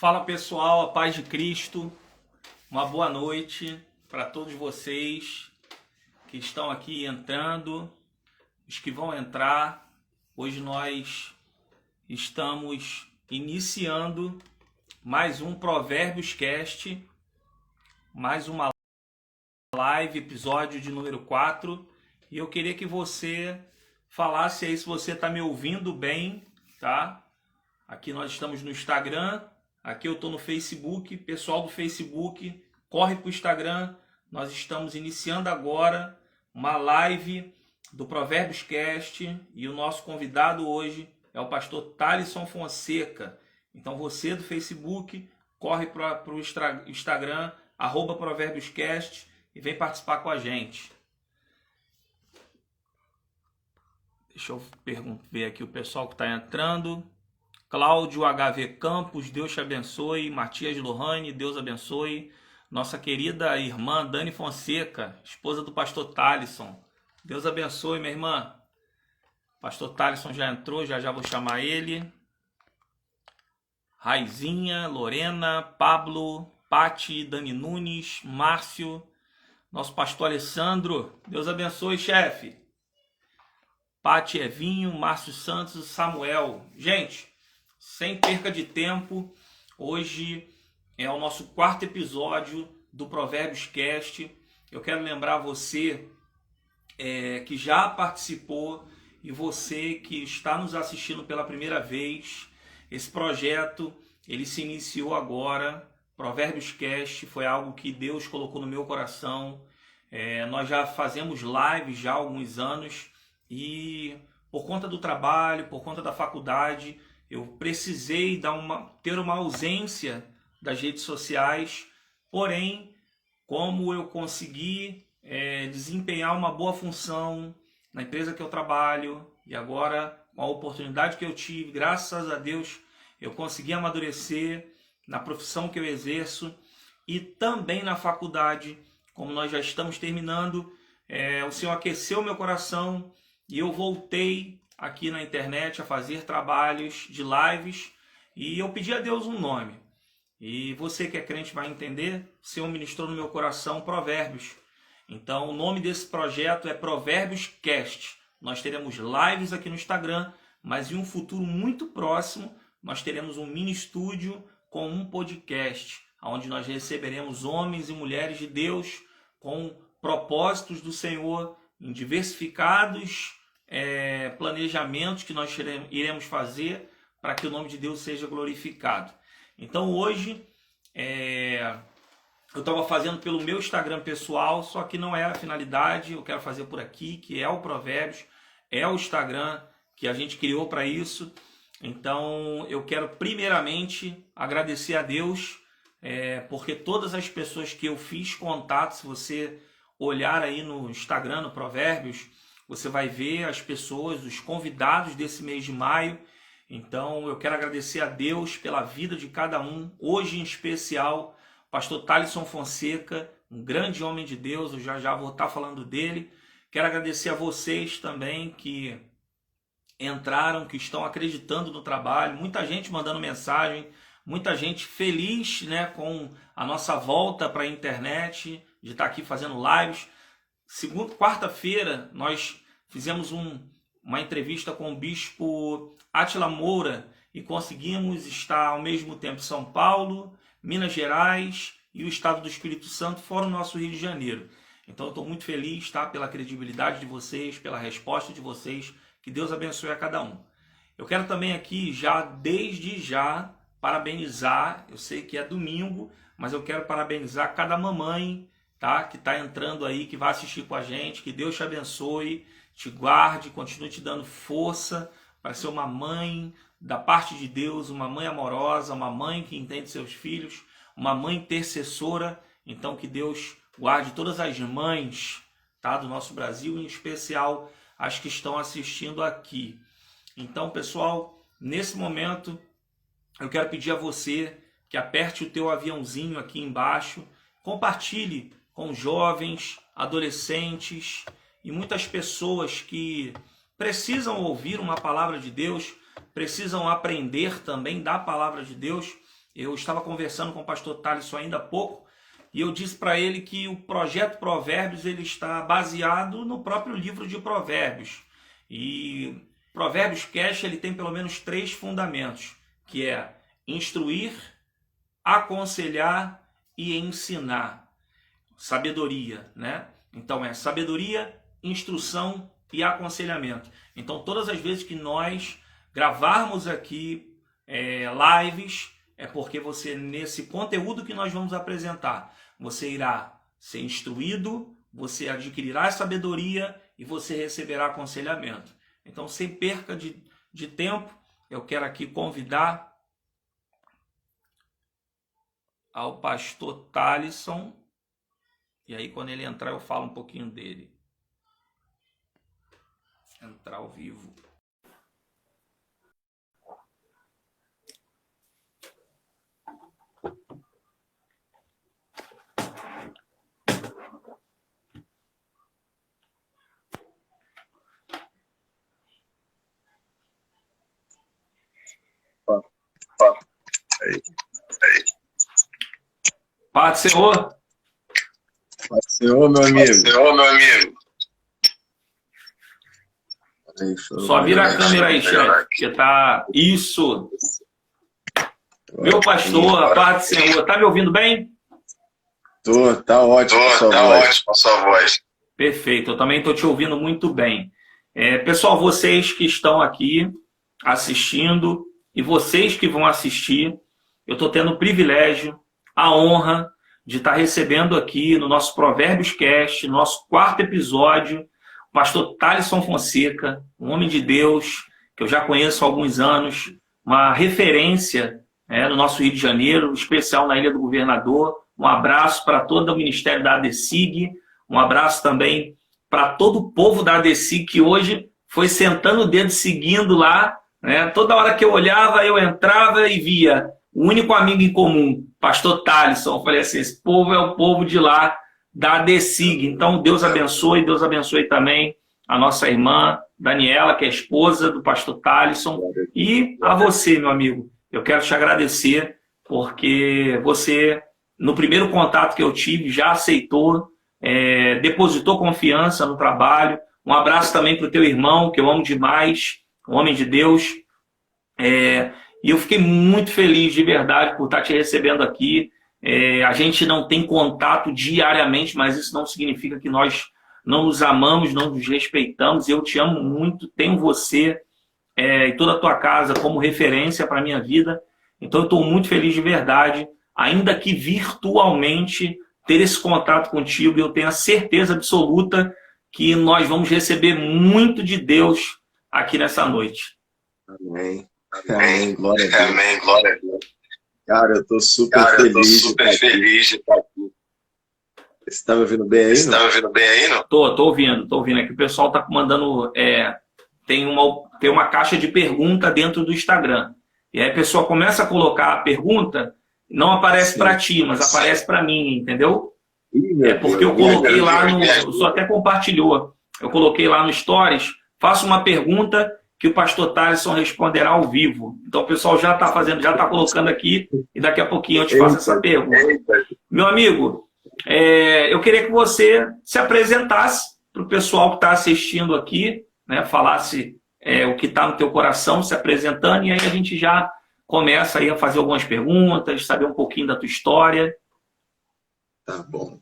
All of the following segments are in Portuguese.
Fala pessoal, a paz de Cristo, uma boa noite para todos vocês que estão aqui entrando, os que vão entrar. Hoje nós estamos iniciando mais um Provérbios Cast, mais uma live, episódio de número 4. E eu queria que você falasse aí se você está me ouvindo bem, tá? Aqui nós estamos no Instagram. Aqui eu estou no Facebook. Pessoal do Facebook, corre para o Instagram. Nós estamos iniciando agora uma live do Provérbios Cast e o nosso convidado hoje é o pastor Thalisson Fonseca. Então você do Facebook, corre para o Instagram, @ProvérbiosCast e vem participar com a gente. Deixa eu ver aqui o pessoal que está entrando. Cláudio HV Campos, Deus te abençoe. Matias Lohane, Deus abençoe. Nossa querida irmã Dani Fonseca, esposa do pastor Thalisson. Deus abençoe, minha irmã. Pastor Thalisson já entrou, já vou chamar ele. Raizinha, Lorena, Pablo, Pati, Dani Nunes, Márcio. Nosso pastor Alessandro, Deus abençoe, chefe. Pati Evinho, Márcio Santos, Samuel. Gente, sem perca de tempo, hoje é o nosso quarto episódio do Provérbios Cast. Eu quero lembrar você que já participou e você que está nos assistindo pela primeira vez. Esse projeto ele se iniciou agora. Provérbios Cast foi algo que Deus colocou no meu coração. Nós já fazemos lives já há alguns anos e por conta do trabalho, por conta da faculdade, eu precisei ter uma ausência das redes sociais, porém, como eu consegui desempenhar uma boa função na empresa que eu trabalho, e agora, com a oportunidade que eu tive, graças a Deus, eu consegui amadurecer na profissão que eu exerço e também na faculdade, como nós já estamos terminando, o Senhor aqueceu meu coração e eu voltei aqui na internet a fazer trabalhos de lives e eu pedi a Deus um nome. E você que é crente vai entender, o Senhor ministrou no meu coração Provérbios. Então o nome desse projeto é Provérbios Cast. Nós teremos lives aqui no Instagram, mas em um futuro muito próximo nós teremos um mini estúdio com um podcast, onde nós receberemos homens e mulheres de Deus com propósitos do Senhor em diversificados planejamentos que nós iremos fazer para que o nome de Deus seja glorificado. Então hoje eu estava fazendo pelo meu Instagram pessoal, só que não é a finalidade, eu quero fazer por aqui, que é o Provérbios, é o Instagram que a gente criou para isso. Então eu quero primeiramente agradecer a Deus, porque todas as pessoas que eu fiz contato, se você olhar aí no Instagram, no Provérbios, você vai ver as pessoas, os convidados desse mês de maio. Então eu quero agradecer a Deus pela vida de cada um. Hoje em especial, pastor Thalisson Fonseca, um grande homem de Deus, eu já vou estar falando dele. Quero agradecer a vocês também que entraram, que estão acreditando no trabalho. Muita gente mandando mensagem, muita gente feliz, né, com a nossa volta para a internet, de estar aqui fazendo lives. Quarta-feira nós fizemos uma entrevista com o bispo Átila Moura e conseguimos estar ao mesmo tempo em São Paulo, Minas Gerais e o estado do Espírito Santo, fora o nosso Rio de Janeiro. Então eu estou muito feliz, tá, pela credibilidade de vocês, pela resposta de vocês. Que Deus abençoe a cada um. Eu quero também aqui desde já parabenizar, eu sei que é domingo, mas eu quero parabenizar cada mamãe, tá, que está entrando aí, que vai assistir com a gente. Que Deus te abençoe, te guarde, continue te dando força para ser uma mãe da parte de Deus, uma mãe amorosa, uma mãe que entende seus filhos, uma mãe intercessora. Então que Deus guarde todas as mães, tá, do nosso Brasil, em especial as que estão assistindo aqui. Então, pessoal, nesse momento eu quero pedir a você que aperte o teu aviãozinho aqui embaixo, compartilhe com jovens, adolescentes e muitas pessoas que precisam ouvir uma palavra de Deus, precisam aprender também da palavra de Deus. Eu estava conversando com o pastor Thaleson ainda há pouco e eu disse para ele que o projeto Provérbios ele está baseado no próprio livro de Provérbios. E Provérbios Cast ele tem pelo menos 3 fundamentos, que é instruir, aconselhar e ensinar. Sabedoria, né? Então é sabedoria, instrução e aconselhamento. Então todas as vezes que nós gravarmos aqui lives, é porque você, nesse conteúdo que nós vamos apresentar, você irá ser instruído, você adquirirá sabedoria e você receberá aconselhamento. Então, sem perca de tempo, eu quero aqui convidar ao pastor Thaleson. E aí, quando ele entrar, eu falo um pouquinho dele. Entrar ao vivo. Aí. Paz do Senhor. Paz do Senhor, meu amigo. Paz do Senhor, meu amigo. Só vira a câmera aí, chefe, que tá... Isso. Meu pastor, a paz do Senhor. Tá me ouvindo bem? Tá ótimo a sua voz. Perfeito, eu também estou te ouvindo muito bem. Pessoal, vocês que estão aqui assistindo e vocês que vão assistir, eu estou tendo o privilégio, a honra de estar recebendo aqui no nosso Provérbios Cast, nosso 4º episódio, o pastor Thaleson Fonseca, um homem de Deus que eu já conheço há alguns anos, uma referência no nosso Rio de Janeiro, especial na Ilha do Governador. Um abraço para todo o Ministério da ADECIG, um abraço também para todo o povo da ADECIG que hoje foi sentando o dedo seguindo lá, né? Toda hora que eu olhava, eu entrava e via o único amigo em comum, pastor Thaleson. Eu falei assim, esse povo é o povo de lá da ADECIG. Então Deus abençoe também a nossa irmã Daniela, que é a esposa do pastor Thaleson, e a você, meu amigo. Eu quero te agradecer porque você, no primeiro contato que eu tive, já aceitou, depositou confiança no trabalho. Um abraço também para o teu irmão, que eu amo demais, um homem de Deus. E eu fiquei muito feliz de verdade por estar te recebendo aqui. A gente não tem contato diariamente, mas isso não significa que nós não nos amamos, não nos respeitamos. Eu te amo muito, tenho você e toda a tua casa como referência para a minha vida. Então eu estou muito feliz de verdade, ainda que virtualmente, ter esse contato contigo. Eu tenho a certeza absoluta que nós vamos receber muito de Deus aqui nessa noite. Amém. Amém. Glória a Deus. Amém. Glória a Deus. Cara, eu estou super feliz de estar aqui. Você está me ouvindo bem aí, não? Tô ouvindo aqui. O pessoal está mandando... Tem uma caixa de pergunta dentro do Instagram. E aí a pessoa começa a colocar a pergunta, não aparece para ti, mas aparece para mim, entendeu? Porque eu coloquei lá no... O senhor até compartilhou. Eu coloquei lá no Stories, faça uma pergunta que o pastor Thaleson responderá ao vivo. Então o pessoal já está fazendo, já está colocando aqui, e daqui a pouquinho eu te faço essa pergunta. Meu amigo, eu queria que você se apresentasse para o pessoal que está assistindo aqui, né, falasse o que está no teu coração, se apresentando, e aí a gente já começa aí a fazer algumas perguntas, saber um pouquinho da tua história. Tá bom.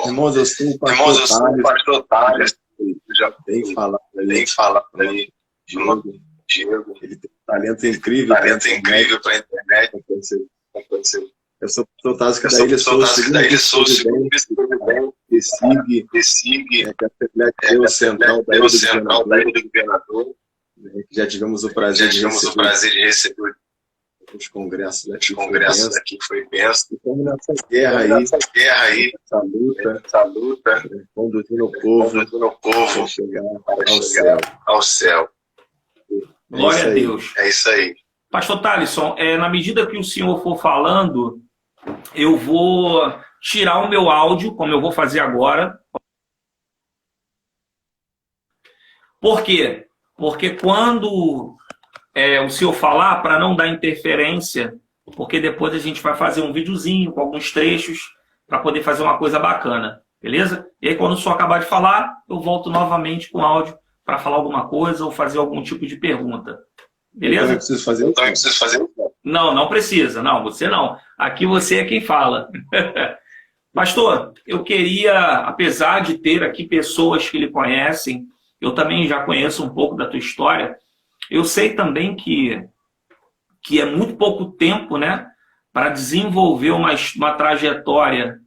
Irmãos, eu sou o pastor Thaleson, já tem falado aí, Diego, ele tem um talento incrível para a internet. Eu sou o pastor Thaleson, que daí ele sou o segundo DECIG, que é a Assembleia de Deus Central da Ilha do Governador. Já tivemos o prazer de receber os congressos daqui, foi benção. E estamos nessa guerra aí, essa luta, conduzindo o povo para chegar ao céu. Glória a Deus. É isso aí. Pastor Thaleson, na medida que o senhor for falando, eu vou tirar o meu áudio, como eu vou fazer agora. Por quê? Porque quando o senhor falar, para não dar interferência porque depois a gente vai fazer um videozinho com alguns trechos para poder fazer uma coisa bacana, beleza? E aí quando o senhor acabar de falar, eu volto novamente com áudio para falar alguma coisa ou fazer algum tipo de pergunta. Beleza? Então eu preciso fazer Então eu preciso fazer. Não, não precisa. Não, você não. Aqui você é quem fala. Pastor, eu queria, apesar de ter aqui pessoas que lhe conhecem, eu também já conheço um pouco da tua história, eu sei também que é muito pouco tempo, né, para desenvolver uma trajetória.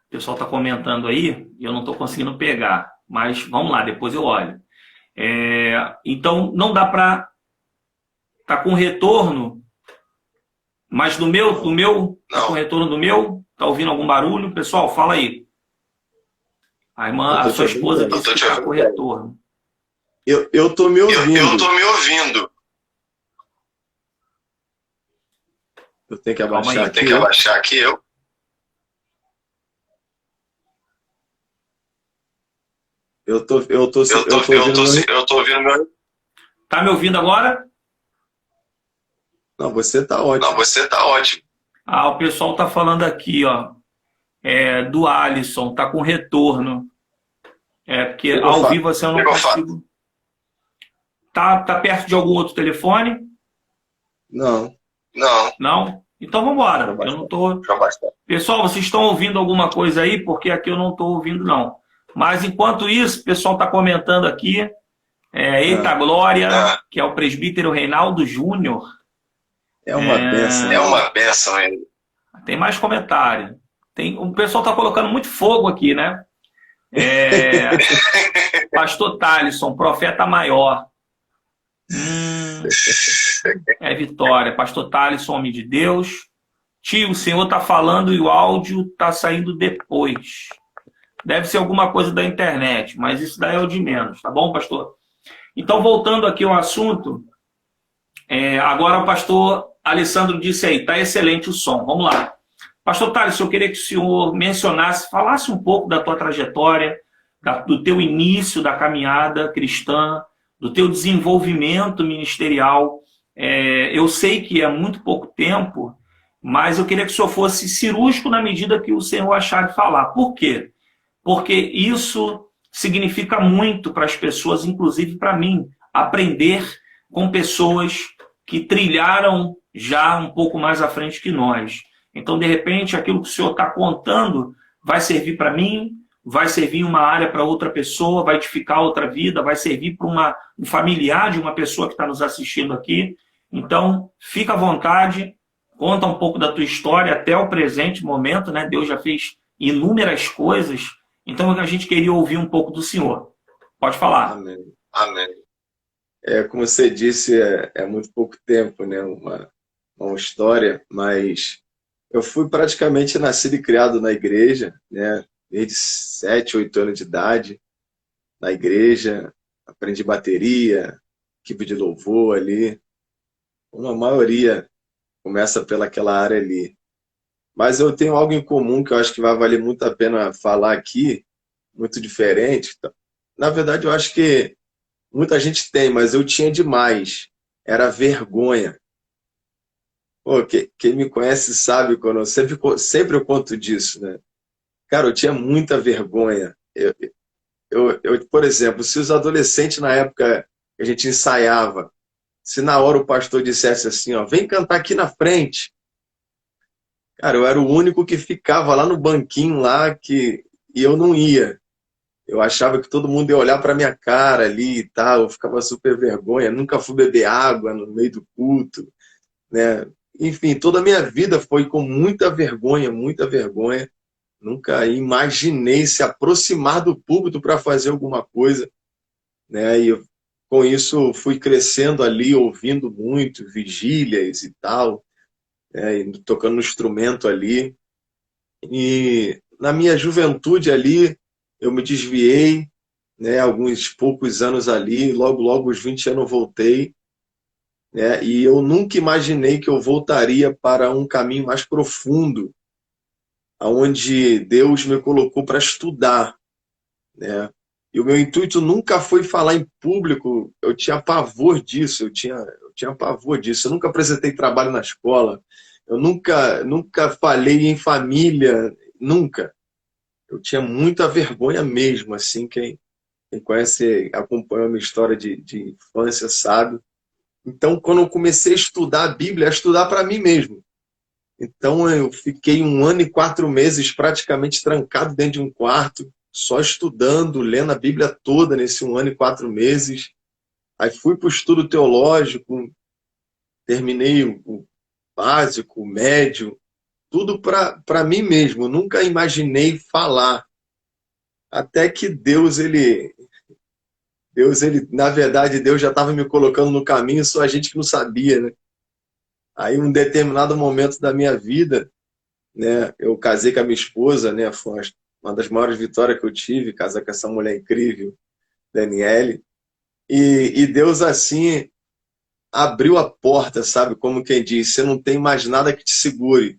O pessoal está comentando aí, e eu não estou conseguindo pegar, mas vamos lá, depois eu olho. Então, não dá para estar com retorno, mas do meu, tá com retorno do meu? Tá ouvindo algum barulho? Pessoal, fala aí. A sua esposa disse que está com retorno. Eu tô me ouvindo. Eu tô me ouvindo. Eu tenho que abaixar aqui. Tem que abaixar aqui, eu. Eu tô ouvindo meu. Tá me ouvindo agora? Não, você tá ótimo. Não, você tá ótimo. O pessoal tá falando aqui, ó. Do Alisson, tá com retorno. Porque ao vivo assim eu não consigo. Tá perto de algum outro telefone? Não. Não? Então vamos embora. Eu não tô. Pessoal, vocês estão ouvindo alguma coisa aí? Porque aqui eu não tô ouvindo, não. Mas enquanto isso, o pessoal tá comentando aqui. Eita Glória, que é o presbítero Reinaldo Júnior. É uma bênção. É uma bênção ele. Tem mais comentário. O pessoal tá colocando muito fogo aqui, né? Pastor Thalisson, profeta maior. Vitória. Pastor Thalisson, homem de Deus. Tio, o senhor tá falando e o áudio tá saindo depois. Deve ser alguma coisa da internet, mas isso daí é o de menos, tá bom, pastor? Então, voltando aqui ao assunto, agora o pastor Alessandro disse aí, tá excelente o som. Vamos lá. Pastor Thales, eu queria que o senhor mencionasse, falasse um pouco da tua trajetória, do teu início da caminhada cristã, do teu desenvolvimento ministerial. Eu sei que é muito pouco tempo, mas eu queria que o senhor fosse cirúrgico na medida que o senhor achar de falar. Por quê? Porque isso significa muito para as pessoas, inclusive para mim, aprender com pessoas que trilharam já um pouco mais à frente que nós. Então, de repente, aquilo que o senhor está contando vai servir para mim, vai servir uma área para outra pessoa, vai edificar outra vida, vai servir para um familiar de uma pessoa que está nos assistindo aqui. Então, fica à vontade, conta um pouco da tua história até o presente momento, né? Deus já fez inúmeras coisas, então a gente queria ouvir um pouco do senhor. Pode falar. Amém. Como você disse, é muito pouco tempo, né? Uma história, mas eu fui praticamente nascido e criado na igreja, né? Desde 7, 8 anos de idade, na igreja, aprendi bateria, equipe de louvor ali. Uma maioria começa pelaquela área ali. Mas eu tenho algo em comum que eu acho que vai valer muito a pena falar aqui, muito diferente. Na verdade, eu acho que muita gente tem, mas eu tinha demais. Era vergonha. Pô, quem me conhece sabe, quando sempre eu conto disso, né? Cara, eu tinha muita vergonha. Por exemplo, se os adolescentes na época que a gente ensaiava, se na hora o pastor dissesse assim, ó, vem cantar aqui na frente. Cara, eu era o único que ficava lá no banquinho lá e eu não ia. Eu achava que todo mundo ia olhar para minha cara ali e tal, eu ficava super vergonha. Nunca fui beber água no meio do culto, né? Enfim, toda a minha vida foi com muita vergonha, muita vergonha. Nunca imaginei se aproximar do púlpito para fazer alguma coisa, né? E com isso fui crescendo ali, ouvindo muito, vigílias e tal, né? E tocando no instrumento ali. E na minha juventude ali, eu me desviei, né? Alguns poucos anos ali, logo os 20 anos eu voltei, né? E eu nunca imaginei que eu voltaria para um caminho mais profundo, onde Deus me colocou para estudar, né? E o meu intuito nunca foi falar em público, eu tinha pavor disso, eu tinha pavor disso. Eu nunca apresentei trabalho na escola, eu nunca falei em família, nunca. Eu tinha muita vergonha mesmo, assim, quem conhece, acompanha a minha história de infância, sabe? Então, quando eu comecei a estudar a Bíblia, a estudar para mim mesmo. Então, eu fiquei 1 ano e 4 meses praticamente trancado dentro de um quarto, só estudando, lendo a Bíblia toda nesse 1 ano e 4 meses. Aí fui para o estudo teológico, terminei o básico, o médio, tudo para mim mesmo. Eu nunca imaginei falar. Até que na verdade, Deus já estava me colocando no caminho, só a gente que não sabia, né? Aí, um determinado momento da minha vida, né, eu casei com a minha esposa, né, foi uma das maiores vitórias que eu tive, casar com essa mulher incrível, Daniele, e Deus, assim, abriu a porta, sabe, como quem diz, você não tem mais nada que te segure.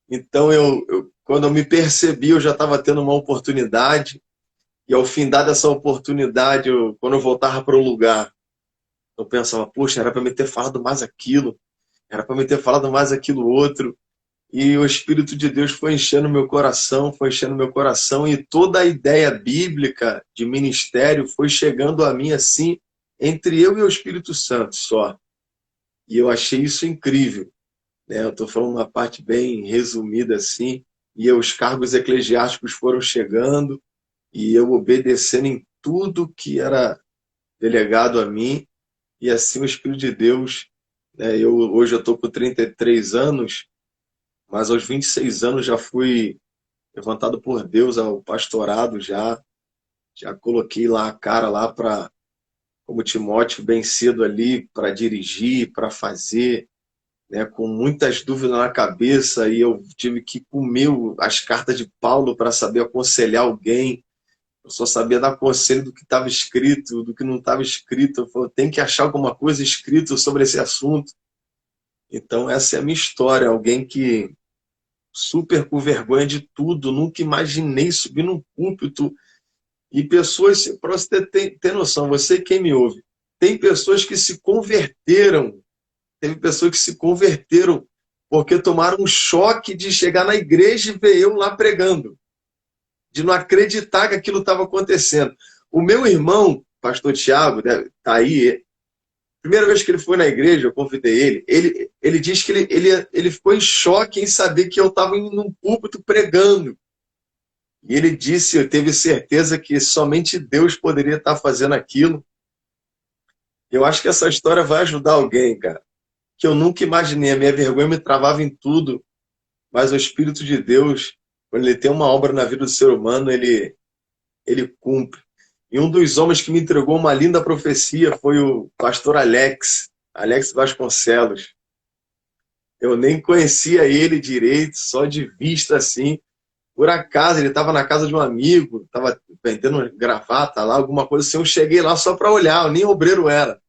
Então, quando eu me percebi, eu já estava tendo uma oportunidade, e ao fim dessa oportunidade, quando eu voltava para o lugar, eu pensava, poxa, era para me ter falado mais aquilo, era para me ter falado mais aquilo outro. E o Espírito de Deus foi enchendo meu coração, e toda a ideia bíblica de ministério foi chegando a mim assim, entre eu e o Espírito Santo só. E eu achei isso incrível, né? Eu estou falando uma parte bem resumida assim, e os cargos eclesiásticos foram chegando, e eu obedecendo em tudo que era delegado a mim, e assim o Espírito de Deus, né? Hoje eu estou com 33 anos, mas aos 26 anos já fui levantado por Deus ao pastorado, já coloquei lá a cara lá para, como Timóteo, bem cedo ali, para dirigir, para fazer, né, com muitas dúvidas na cabeça, e eu tive que comer as cartas de Paulo para saber aconselhar alguém. Eu só sabia dar conselho do que estava escrito, do que não estava escrito. Eu falei, tem que achar alguma coisa escrita sobre esse assunto. Então, essa é a minha história. Alguém que super com vergonha de tudo, nunca imaginei subir num púlpito. E pessoas, para você ter noção, você quem me ouve, tem pessoas que se converteram, teve pessoas que se converteram porque tomaram um choque de chegar na igreja e ver eu lá pregando, de não acreditar que aquilo estava acontecendo. O meu irmão, pastor Tiago, tá aí, primeira vez que ele foi na igreja, eu convidei ele diz que ele ficou em choque em saber que eu estava em um púlpito pregando. E ele disse, eu teve certeza que somente Deus poderia estar fazendo aquilo. Eu acho que essa história vai ajudar alguém, cara. Que eu nunca imaginei, a minha vergonha me travava em tudo, mas o Espírito de Deus, quando ele tem uma obra na vida do ser humano, ele cumpre. E um dos homens que me entregou uma linda profecia foi o pastor Alex Vasconcelos. Eu nem conhecia ele direito, só de vista assim. Por acaso, ele estava na casa de um amigo, estava vendendo gravata lá, alguma coisa assim. Eu cheguei lá só para olhar, eu nem obreiro era.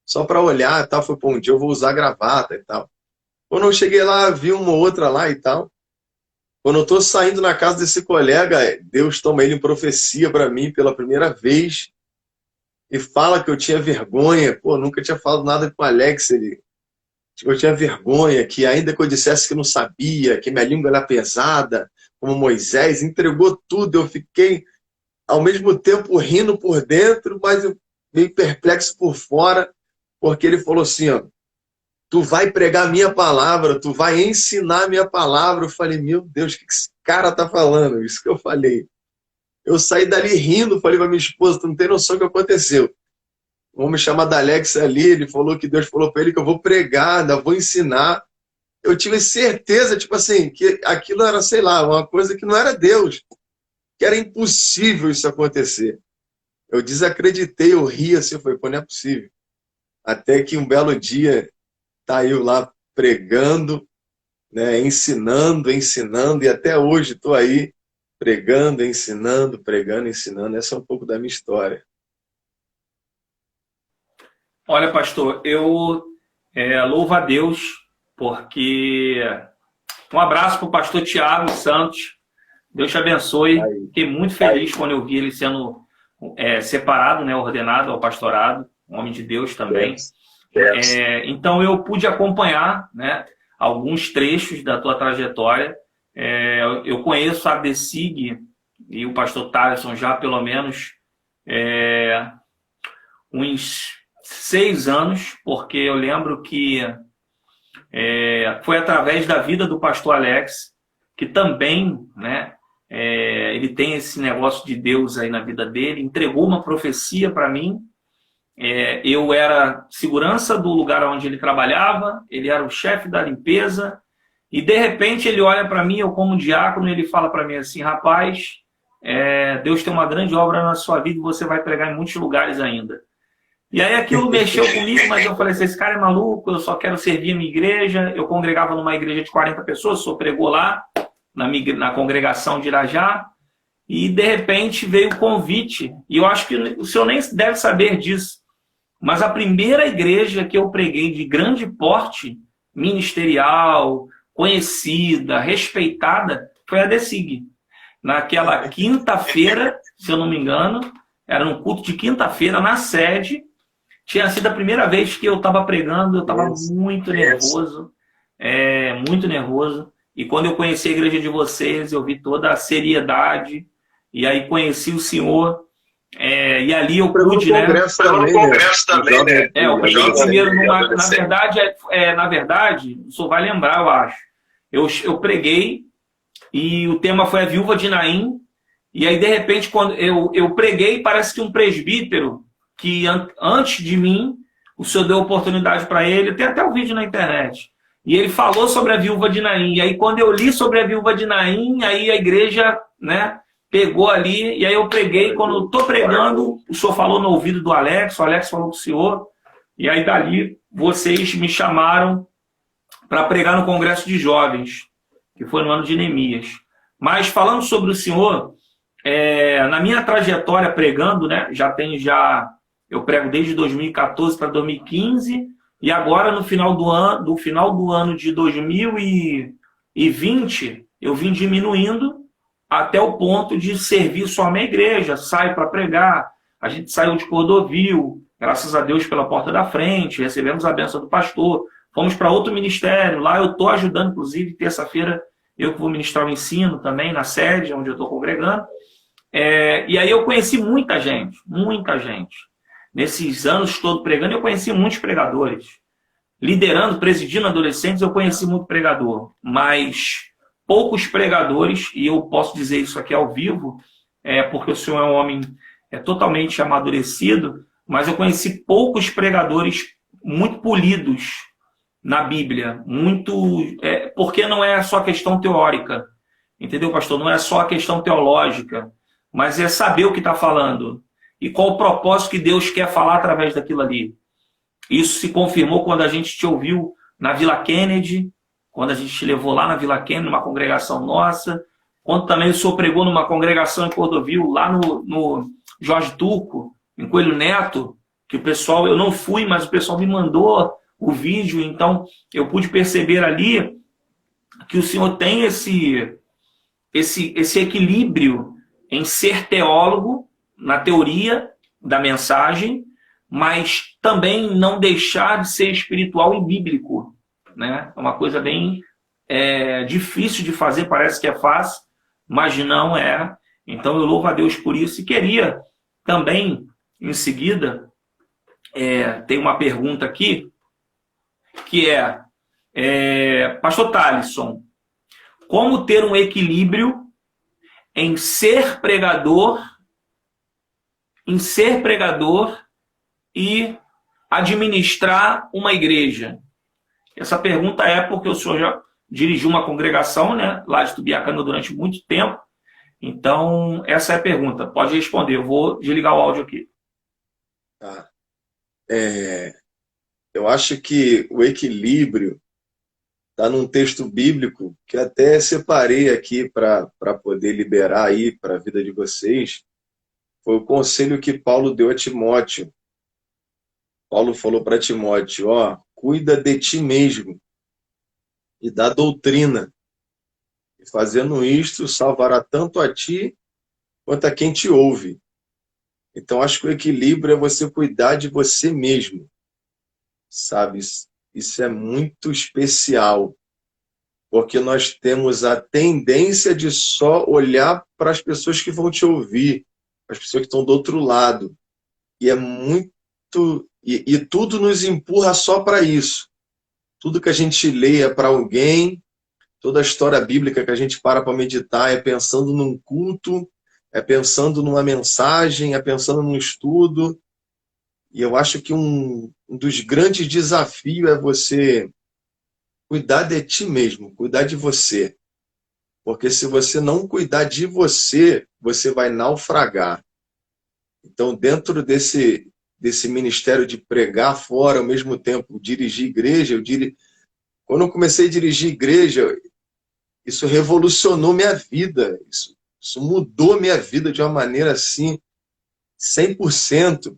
Só para olhar e tal. Foi, pô, um dia eu vou usar gravata e tal. Quando eu cheguei lá, vi uma outra lá e tal. Quando eu estou saindo na casa desse colega, Deus toma ele em profecia para mim pela primeira vez e fala que eu tinha vergonha. Pô, nunca tinha falado nada com o Alex. Tipo, eu tinha vergonha, que ainda que eu dissesse que não sabia, que minha língua era pesada, como Moisés, entregou tudo. Eu fiquei, ao mesmo tempo, rindo por dentro, mas eu meio perplexo por fora, porque ele falou assim, ó, tu vai pregar a minha palavra, tu vai ensinar a minha palavra. Eu falei, meu Deus, o que esse cara tá falando? Isso que eu falei. Eu saí dali rindo, falei pra minha esposa, tu não tem noção do que aconteceu. Vamos chamar da Alex ali, ele falou que Deus falou para ele que eu vou pregar, ainda vou ensinar. Eu tive certeza, tipo assim, que aquilo era, sei lá, uma coisa que não era Deus, que era impossível isso acontecer. Eu desacreditei, eu ri assim, eu falei, pô, não é possível. Até que um belo dia, tá eu lá pregando, né, ensinando, e até hoje estou aí pregando, ensinando, pregando, ensinando. Essa é um pouco da minha história. Olha, pastor, eu louvo a Deus, porque um abraço para o pastor Tiago Santos. Deus te abençoe. Aí. Fiquei muito feliz quando eu vi ele sendo separado, né, ordenado ao pastorado, um homem de Deus também. Então eu pude acompanhar, né, alguns trechos da tua trajetória. Eu conheço a Desig e o pastor Thaleson já há pelo menos uns 6 anos, porque eu lembro que foi através da vida do pastor Alex, que também, né, ele tem esse negócio de Deus aí na vida dele, entregou uma profecia para mim. Eu era segurança do lugar onde ele trabalhava, ele era o chefe da limpeza, e de repente ele olha para mim, eu como diácono, e ele fala para mim assim: rapaz, Deus tem uma grande obra na sua vida e você vai pregar em muitos lugares ainda. E aí aquilo mexeu comigo, mas eu falei assim: esse cara é maluco, eu só quero servir a minha igreja. Eu congregava numa igreja de 40 pessoas, sou pregou lá, na congregação de Irajá, e de repente veio o convite, e eu acho que o senhor nem deve saber disso, mas a primeira igreja que eu preguei de grande porte, ministerial, conhecida, respeitada, foi a Desig. Naquela quinta-feira, se eu não me engano, era um culto de quinta-feira na sede, tinha sido a primeira vez que eu estava pregando, eu estava muito nervoso, muito nervoso. E quando eu conheci a igreja de vocês, eu vi toda a seriedade, e aí conheci o senhor, e ali eu pude, né? Eu preguei primeiro, na verdade, o senhor vai lembrar, eu acho. Eu preguei, e o tema foi a viúva de Naim, e aí, de repente, quando eu preguei, parece que um presbítero, que antes de mim, o senhor deu oportunidade para ele, tem até o vídeo na internet, e ele falou sobre a viúva de Naim. E aí, quando eu li sobre a viúva de Naim, aí a igreja, né, pegou ali, e aí eu preguei. Quando eu estou pregando, o senhor falou no ouvido do Alex, o Alex falou para o senhor, e aí dali vocês me chamaram para pregar no Congresso de Jovens, que foi no ano de Neemias. Mas falando sobre o senhor, na minha trajetória pregando, né, eu prego desde 2014 para 2015, e agora no final do ano de 2020, eu vim diminuindo até o ponto de servir só a minha igreja, saio para pregar. A gente saiu de Cordovil, graças a Deus, pela porta da frente, recebemos a bênção do pastor, fomos para outro ministério, lá eu estou ajudando, inclusive, terça-feira eu que vou ministrar o ensino também, na sede, onde eu estou congregando. E aí eu conheci muita gente. Nesses anos todos pregando, eu conheci muitos pregadores. Liderando, presidindo adolescentes, eu conheci muito pregador, mas poucos pregadores, e eu posso dizer isso aqui ao vivo, porque o senhor é um homem totalmente amadurecido, mas eu conheci poucos pregadores muito polidos na Bíblia, porque não é só questão teórica, entendeu, pastor? Não é só a questão teológica, mas é saber o que está falando e qual o propósito que Deus quer falar através daquilo ali. Isso se confirmou quando a gente te ouviu na Vila Kennedy, quando a gente te levou lá na Vila Kennedy, numa congregação nossa, quando também o senhor pregou numa congregação em Cordovil, lá no Jorge Turco, em Coelho Neto, que o pessoal, eu não fui, mas o pessoal me mandou o vídeo, então eu pude perceber ali que o senhor tem esse equilíbrio em ser teólogo, na teoria da mensagem, mas também não deixar de ser espiritual e bíblico, né? É uma coisa bem difícil de fazer, parece que é fácil, mas não é. Então eu louvo a Deus por isso. E queria também, em seguida, tem uma pergunta aqui, que Pastor Thaleson, como ter um equilíbrio em ser pregador e administrar uma igreja? Essa pergunta porque o senhor já dirigiu uma congregação, né, lá de Tubiacanga durante muito tempo. Então, essa é a pergunta. Pode responder. Eu vou desligar o áudio aqui. Tá. Eu acho que o equilíbrio está num texto bíblico que até separei aqui para poder liberar aí para a vida de vocês. Foi o conselho que Paulo deu a Timóteo. Paulo falou para Timóteo: cuida de ti mesmo e da doutrina. E fazendo isto, salvará tanto a ti quanto a quem te ouve. Então, acho que o equilíbrio é você cuidar de você mesmo, sabe? Isso é muito especial, porque nós temos a tendência de só olhar para as pessoas que vão te ouvir, as pessoas que estão do outro lado. E é muito. E tudo nos empurra só para isso. Tudo que a gente lê é para alguém, toda a história bíblica que a gente para meditar é pensando num culto, é pensando numa mensagem, é pensando num estudo. E eu acho que um dos grandes desafios é você cuidar de ti mesmo, cuidar de você. Porque se você não cuidar de você, você vai naufragar. Então, dentro desse ministério de pregar fora, ao mesmo tempo dirigir igreja, quando eu comecei a dirigir igreja, isso revolucionou minha vida. Isso mudou minha vida de uma maneira assim, 100%.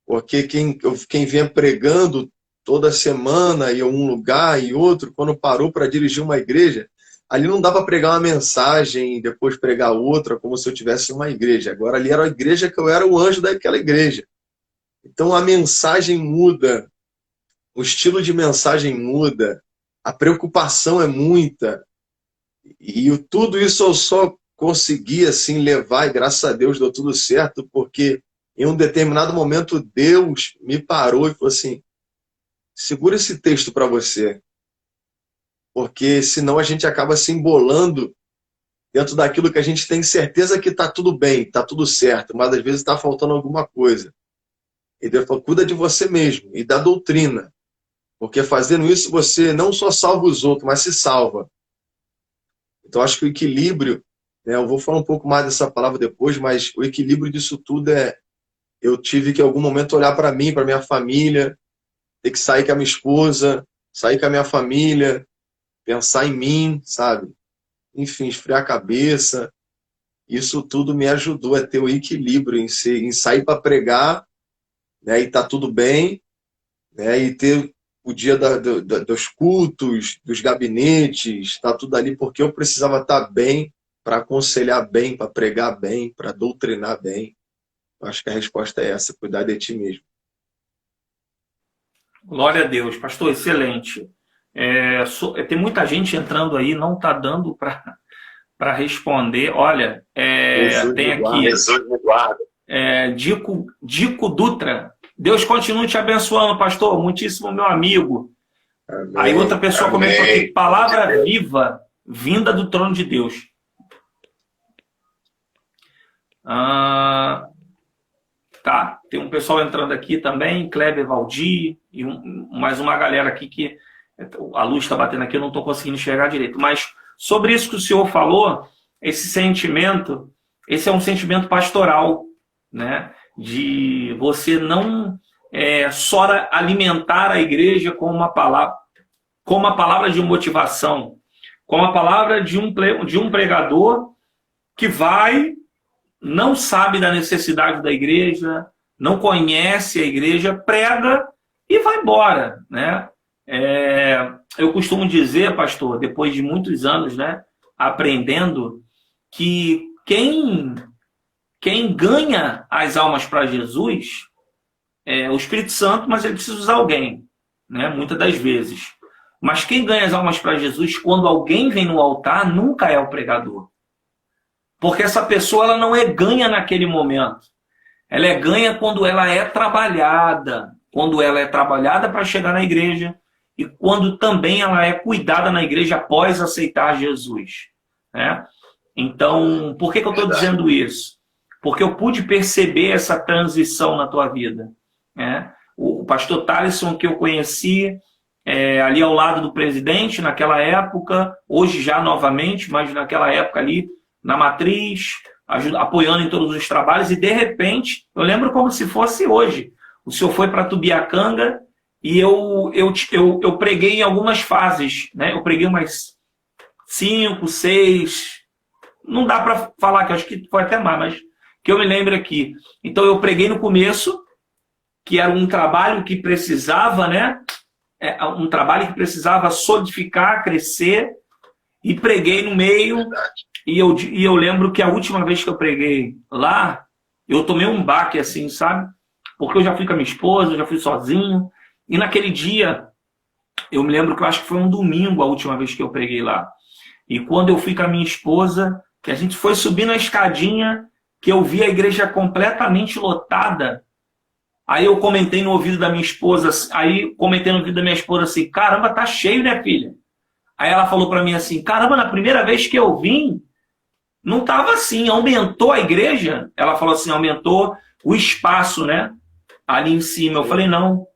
Porque quem vinha pregando toda semana em um lugar e outro, quando parou para dirigir uma igreja, ali não dá para pregar uma mensagem e depois pregar outra, como se eu tivesse uma igreja. Agora ali era a igreja que eu era o anjo daquela igreja. Então a mensagem muda, o estilo de mensagem muda, a preocupação é muita. E tudo isso eu só consegui assim levar, e graças a Deus deu tudo certo, porque em um determinado momento Deus me parou e falou assim: segura esse texto para você, porque senão a gente acaba se embolando dentro daquilo que a gente tem certeza que está tudo bem, está tudo certo, mas às vezes está faltando alguma coisa. E Deus falou: cuida de você mesmo e da doutrina, porque fazendo isso você não só salva os outros, mas se salva. Então acho que o equilíbrio, né, eu vou falar um pouco mais dessa palavra depois, mas o equilíbrio disso tudo é: eu tive que em algum momento olhar para mim, para minha família, ter que sair com a minha esposa, sair com a minha família, pensar em mim, sabe? Enfim, esfriar a cabeça. Isso tudo me ajudou a ter o equilíbrio em sair para pregar, né, e tá tudo bem, né, e ter o dia dos cultos, dos gabinetes, tá tudo ali, porque eu precisava estar bem para aconselhar bem, para pregar bem, para doutrinar bem. Acho que a resposta é essa: cuidar de ti mesmo. Glória a Deus, pastor, excelente. Tem muita gente entrando aí, não está dando para responder. Olha, tem aqui Dico Dutra. Deus continue te abençoando, pastor. Muitíssimo, meu amigo. Amém. Aí outra pessoa comentou aqui: palavra viva, vinda do trono de Deus. Tá, tem um pessoal entrando aqui também, Kleber Valdir, e mais uma galera aqui que a luz está batendo aqui, eu não estou conseguindo enxergar direito. Mas sobre isso que o senhor falou, esse sentimento, esse é um sentimento pastoral, né? De você não só alimentar a igreja com uma palavra de motivação, com a palavra de um pregador que não sabe da necessidade da igreja, não conhece a igreja, prega e vai embora, né? Eu costumo dizer, pastor, depois de muitos anos, né, aprendendo, que quem ganha as almas para Jesus é o Espírito Santo, mas ele precisa usar alguém, né, muitas das vezes. Mas quem ganha as almas para Jesus, quando alguém vem no altar, nunca é o pregador. Porque essa pessoa ela não é ganha naquele momento. Ela é ganha quando ela é trabalhada. Quando ela é trabalhada para chegar na igreja. E quando também ela é cuidada na igreja após aceitar Jesus. Né? Então, por que eu estou dizendo isso? Porque eu pude perceber essa transição na tua vida. Né? O pastor Thaleson, que eu conheci ali ao lado do presidente naquela época, hoje já novamente, mas naquela época ali, na matriz, apoiando em todos os trabalhos, e de repente, eu lembro como se fosse hoje. O senhor foi para Tubiacanga e eu preguei em algumas fases, né? Eu preguei umas 5, 6, não dá para falar, que eu acho que foi até mais, mas que eu me lembro aqui. Então eu preguei no começo, que era um trabalho que precisava, né? Um trabalho que precisava solidificar, crescer, e preguei no meio. E eu lembro que a última vez que eu preguei lá, eu tomei um baque assim, sabe? Porque eu já fui com a minha esposa, eu já fui sozinho. E naquele dia, eu me lembro que eu acho que foi um domingo a última vez que eu preguei lá. E quando eu fui com a minha esposa, que a gente foi subindo a escadinha, que eu vi a igreja completamente lotada. Aí eu comentei no ouvido da minha esposa, assim, caramba, tá cheio, né, filha? Aí ela falou para mim assim, caramba, na primeira vez que eu vim, não tava assim, aumentou a igreja? Ela falou assim, aumentou o espaço, né? Ali em cima. Eu falei, não.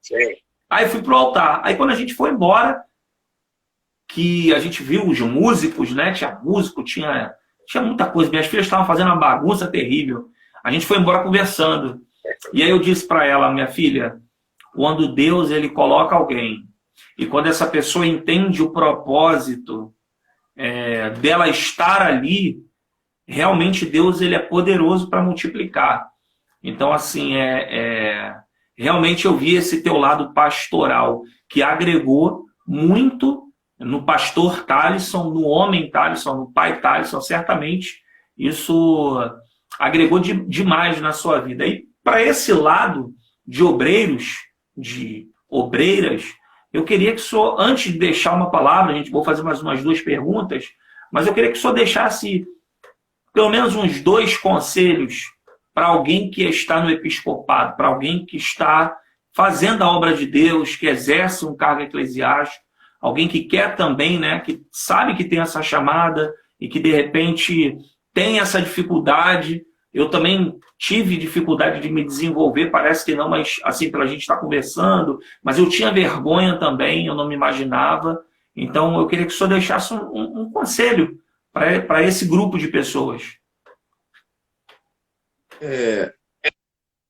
Aí eu fui pro altar. Aí quando a gente foi embora, que a gente viu os músicos, né? Tinha músico, tinha muita coisa. Minhas filhas estavam fazendo uma bagunça terrível. A gente foi embora conversando. E aí eu disse para ela, minha filha, quando Deus ele coloca alguém, e quando essa pessoa entende o propósito dela estar ali, realmente Deus ele é poderoso para multiplicar. Então, assim, realmente eu vi esse teu lado pastoral, que agregou muito no pastor Thalisson, no homem Thalisson, no pai Thalisson, certamente isso agregou demais na sua vida. E para esse lado de obreiros, de obreiras, eu queria que o senhor, antes de deixar uma palavra, vou fazer mais umas 2 perguntas, mas eu queria que o senhor deixasse pelo menos uns 2 conselhos para alguém que está no episcopado, para alguém que está fazendo a obra de Deus, que exerce um cargo eclesiástico, alguém que quer também, né, que sabe que tem essa chamada e que de repente tem essa dificuldade. Eu também tive dificuldade de me desenvolver, parece que não, mas assim, pela gente estar conversando, mas eu tinha vergonha também, eu não me imaginava. Então eu queria que o senhor deixasse um conselho para esse grupo de pessoas.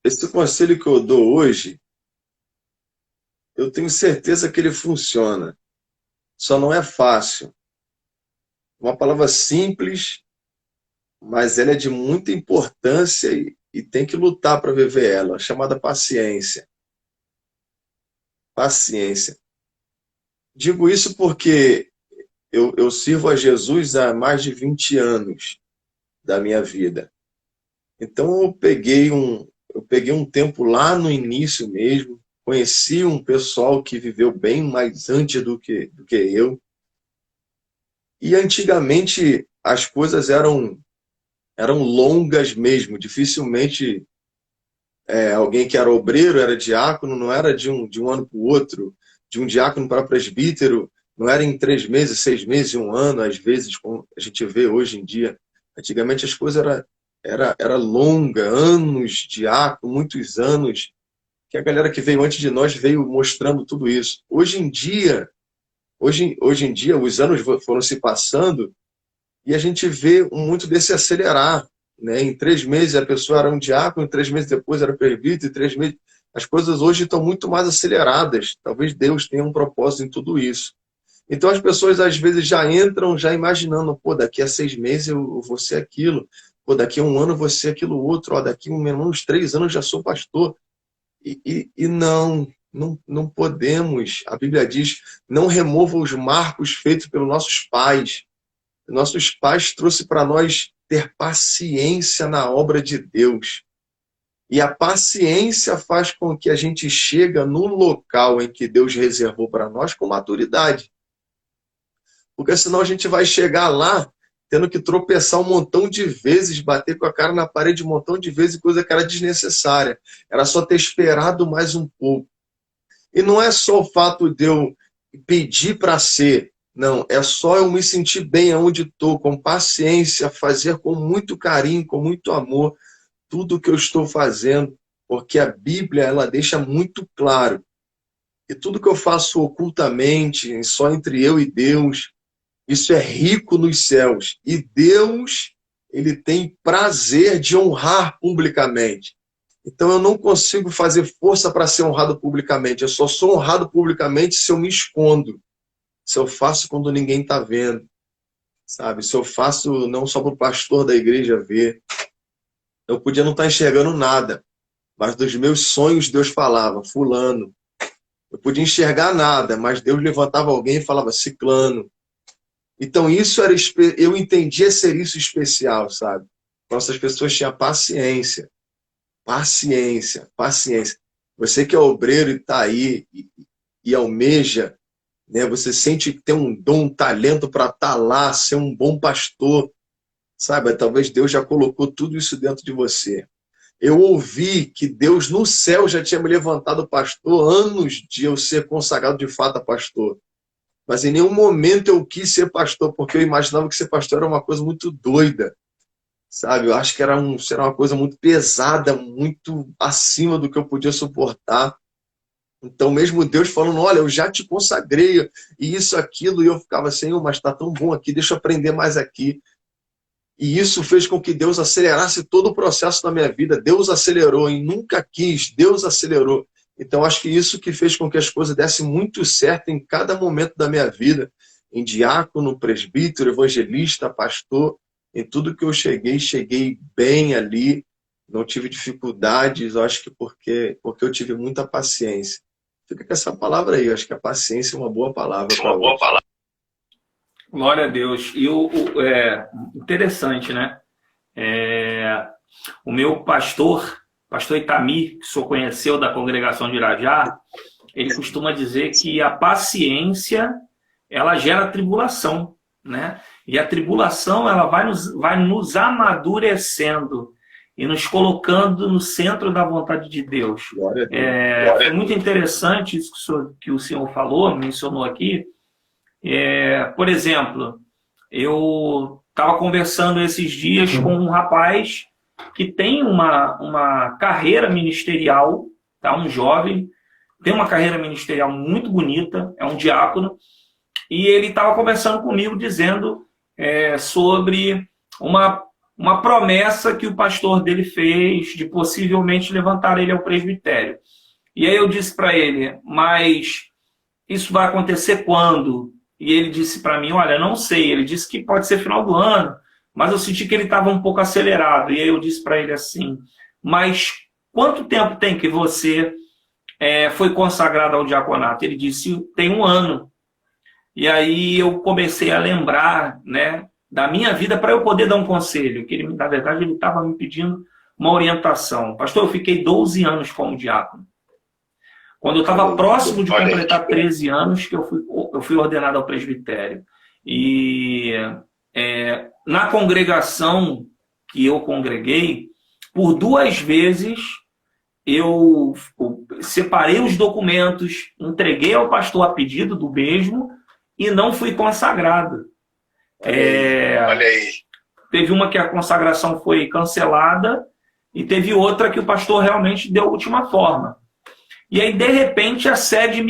Esse conselho que eu dou hoje, eu tenho certeza que ele funciona. Só não é fácil. Uma palavra simples, mas ela é de muita importância e tem que lutar para viver ela, chamada paciência. Paciência. Digo isso porque eu sirvo a Jesus há mais de 20 anos da minha vida. Então eu peguei um tempo lá no início mesmo, conheci um pessoal que viveu bem mais antes do que eu. E antigamente as coisas eram longas mesmo, dificilmente alguém que era obreiro, era diácono, não era de um ano para o outro, de um diácono para presbítero, não era em 3 meses, 6 meses, 1 ano, às vezes, como a gente vê hoje em dia. Antigamente as coisas era longa, anos de diácono, muitos anos, que a galera que veio antes de nós veio mostrando tudo isso. Hoje em dia, os anos foram se passando e a gente vê muito desse acelerar. Né? Em 3 meses a pessoa era um diácono, em 3 meses depois era presbítero, em 3 meses... As coisas hoje estão muito mais aceleradas. Talvez Deus tenha um propósito em tudo isso. Então as pessoas às vezes já entram já imaginando, pô, daqui a 6 meses eu vou ser aquilo, pô, daqui a 1 ano eu vou ser aquilo outro, ó, daqui a uns 3 anos já sou pastor. E não podemos. A Bíblia diz, não remova os marcos feitos pelos nossos pais. Nossos pais trouxeram para nós ter paciência na obra de Deus. E a paciência faz com que a gente chegue no local em que Deus reservou para nós com maturidade. Porque senão a gente vai chegar lá tendo que tropeçar um montão de vezes, bater com a cara na parede um montão de vezes, coisa que era desnecessária. Era só ter esperado mais um pouco. E não é só o fato de eu pedir para ser, não, é só eu me sentir bem aonde estou, com paciência, fazer com muito carinho, com muito amor, tudo o que eu estou fazendo, porque a Bíblia ela deixa muito claro que tudo que eu faço ocultamente, só entre eu e Deus, isso é rico nos céus. E Deus, ele tem prazer de honrar publicamente. Então eu não consigo fazer força para ser honrado publicamente. Eu só sou honrado publicamente se eu me escondo. Se eu faço quando ninguém está vendo. Sabe? Se eu faço não só para o pastor da igreja ver. Eu podia não estar enxergando nada. Mas dos meus sonhos Deus falava, fulano. Eu podia enxergar nada, mas Deus levantava alguém e falava, ciclano. Então isso era, eu entendia ser isso especial, sabe? Nossas pessoas tinham paciência. paciência, paciência. Você que é obreiro e está aí e almeja, né? Você sente que tem um dom, um talento para estar lá, ser um bom pastor, sabe? Talvez Deus já colocou tudo isso dentro de você. Eu ouvi que Deus no céu já tinha me levantado pastor antes de eu ser consagrado de fato a pastor. Mas em nenhum momento eu quis ser pastor, porque eu imaginava que ser pastor era uma coisa muito doida, sabe? Eu acho que era uma coisa muito pesada, muito acima do que eu podia suportar. Então, mesmo Deus falando, olha, eu já te consagrei, e isso, aquilo, e eu ficava assim, mas está tão bom aqui, deixa eu aprender mais aqui. E isso fez com que Deus acelerasse todo o processo da minha vida. Deus acelerou, e nunca quis, Deus acelerou. Então, acho que isso que fez com que as coisas dessem muito certo em cada momento da minha vida, em diácono, presbítero, evangelista, pastor, em tudo que eu cheguei bem ali, não tive dificuldades, eu acho que porque eu tive muita paciência. Fica com essa palavra aí, eu acho que a paciência é uma boa palavra. Uma boa palavra. Glória a Deus. E interessante, né? O meu pastor Itami, que o senhor conheceu da congregação de Irajá, ele costuma dizer que a paciência, ela gera tribulação, né? E a tribulação, ela vai nos amadurecendo e nos colocando no centro da vontade de Deus. Foi muito interessante isso que o senhor falou, mencionou aqui. Por exemplo, eu estava conversando esses dias com um rapaz que tem uma carreira ministerial, tá? Um jovem, tem uma carreira ministerial muito bonita, é um diácono, e ele estava conversando comigo dizendo sobre uma promessa que o pastor dele fez de possivelmente levantar ele ao presbitério. E aí eu disse para ele, mas isso vai acontecer quando? E ele disse para mim, olha, não sei. Ele disse que pode ser final do ano, mas eu senti que ele estava um pouco acelerado. E aí eu disse para ele assim, mas quanto tempo tem que você foi consagrado ao diaconato? Ele disse, tem 1 ano. E aí eu comecei a lembrar, né, da minha vida para eu poder dar um conselho, que ele, na verdade ele estava me pedindo uma orientação. Pastor, eu fiquei 12 anos como diácono. Quando eu estava próximo de completar 13 anos, que eu fui ordenado ao presbitério. E na congregação que eu congreguei, por 2 vezes eu separei os documentos, entreguei ao pastor a pedido do mesmo e não fui consagrado. Olha aí. Teve uma que a consagração foi cancelada e teve outra que o pastor realmente deu a última forma. E aí, de repente, a sede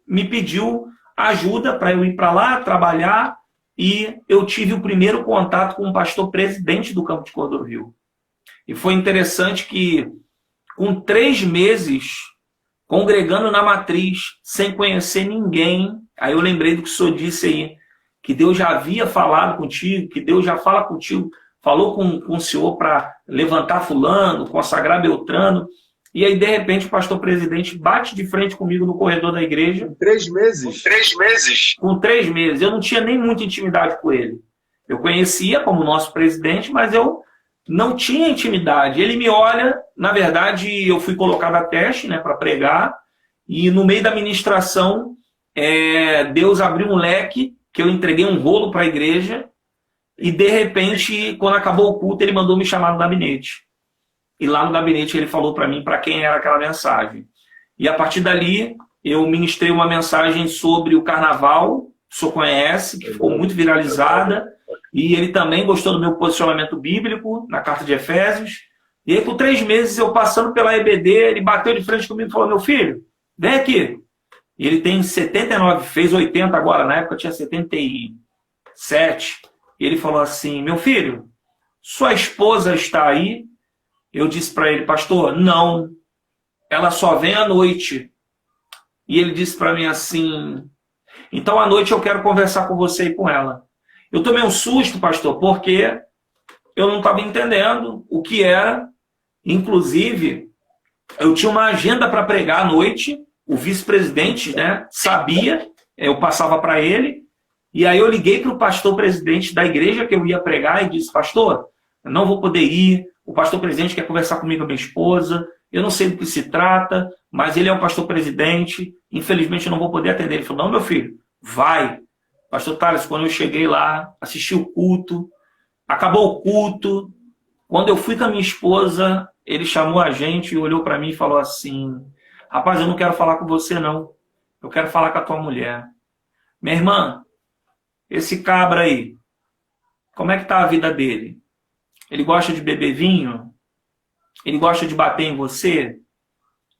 me pediu ajuda para eu ir para lá, trabalhar, e eu tive o primeiro contato com o pastor presidente do Campo de Cordovil. E foi interessante que, com 3 meses, congregando na matriz, sem conhecer ninguém, aí eu lembrei do que o senhor disse aí, que Deus já havia falado contigo, que Deus já fala contigo, falou com o senhor para levantar fulano, consagrar Beltrano. E aí, de repente, o pastor presidente bate de frente comigo no corredor da igreja. Com 3 meses? Com 3 meses. Com 3 meses. Eu não tinha nem muita intimidade com ele. Eu conhecia como nosso presidente, mas eu não tinha intimidade. Ele me olha, na verdade, eu fui colocado a teste, né, para pregar, e no meio da ministração, Deus abriu um leque, que eu entreguei um rolo para a igreja, e de repente, quando acabou o culto, ele mandou me chamar no gabinete. E lá no gabinete ele falou para mim para quem era aquela mensagem. E a partir dali eu ministrei uma mensagem sobre o carnaval, o senhor conhece, que ficou muito viralizada. E ele também gostou do meu posicionamento bíblico na carta de Efésios. E aí por 3 meses eu passando pela EBD, ele bateu de frente comigo e falou, meu filho, vem aqui. E ele tem 79, fez 80 agora, na época tinha 77. E ele falou assim, meu filho, sua esposa está aí? Eu disse para ele, pastor, não, ela só vem à noite. E ele disse para mim assim, então à noite eu quero conversar com você e com ela. Eu tomei um susto, pastor, porque eu não estava entendendo o que era. Inclusive, eu tinha uma agenda para pregar à noite, o vice-presidente, né, sabia, eu passava para ele, e aí eu liguei para o pastor presidente da igreja que eu ia pregar e disse, pastor, não vou poder ir, o pastor presidente quer conversar comigo, a minha esposa, eu não sei do que se trata, mas ele é o pastor presidente, infelizmente eu não vou poder atender. Ele falou, não, meu filho, vai. Pastor Thales, quando eu cheguei lá, assisti o culto, acabou o culto, quando eu fui com a minha esposa, ele chamou a gente e olhou para mim e falou assim, rapaz, eu não quero falar com você não, eu quero falar com a tua mulher. Minha irmã, esse cabra aí, como é que tá a vida dele? Ele gosta de beber vinho? Ele gosta de bater em você?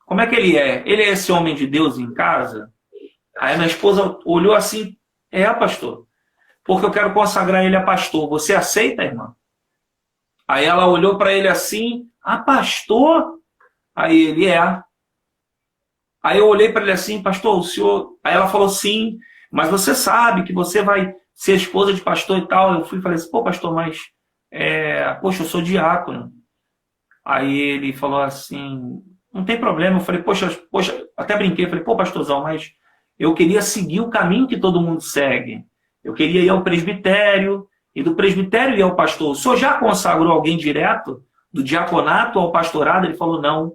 Como é que ele é? Ele é esse homem de Deus em casa? Aí minha esposa olhou assim, pastor, porque eu quero consagrar ele a pastor. Você aceita, irmã? Aí ela olhou para ele assim, pastor? Aí ele é. Aí eu olhei para ele assim, pastor, o senhor... Aí ela falou, sim, mas você sabe que você vai ser esposa de pastor e tal. Eu fui e falei assim, pô, pastor, mas... poxa, eu sou diácono. Aí ele falou assim, não tem problema. Eu falei, poxa, até brinquei, falei, pô, pastorzão, mas eu queria seguir o caminho que todo mundo segue. Eu queria ir ao presbitério, e do presbitério ir ao pastor. O senhor já consagrou alguém direto, do diaconato ao pastorado? Ele falou, não.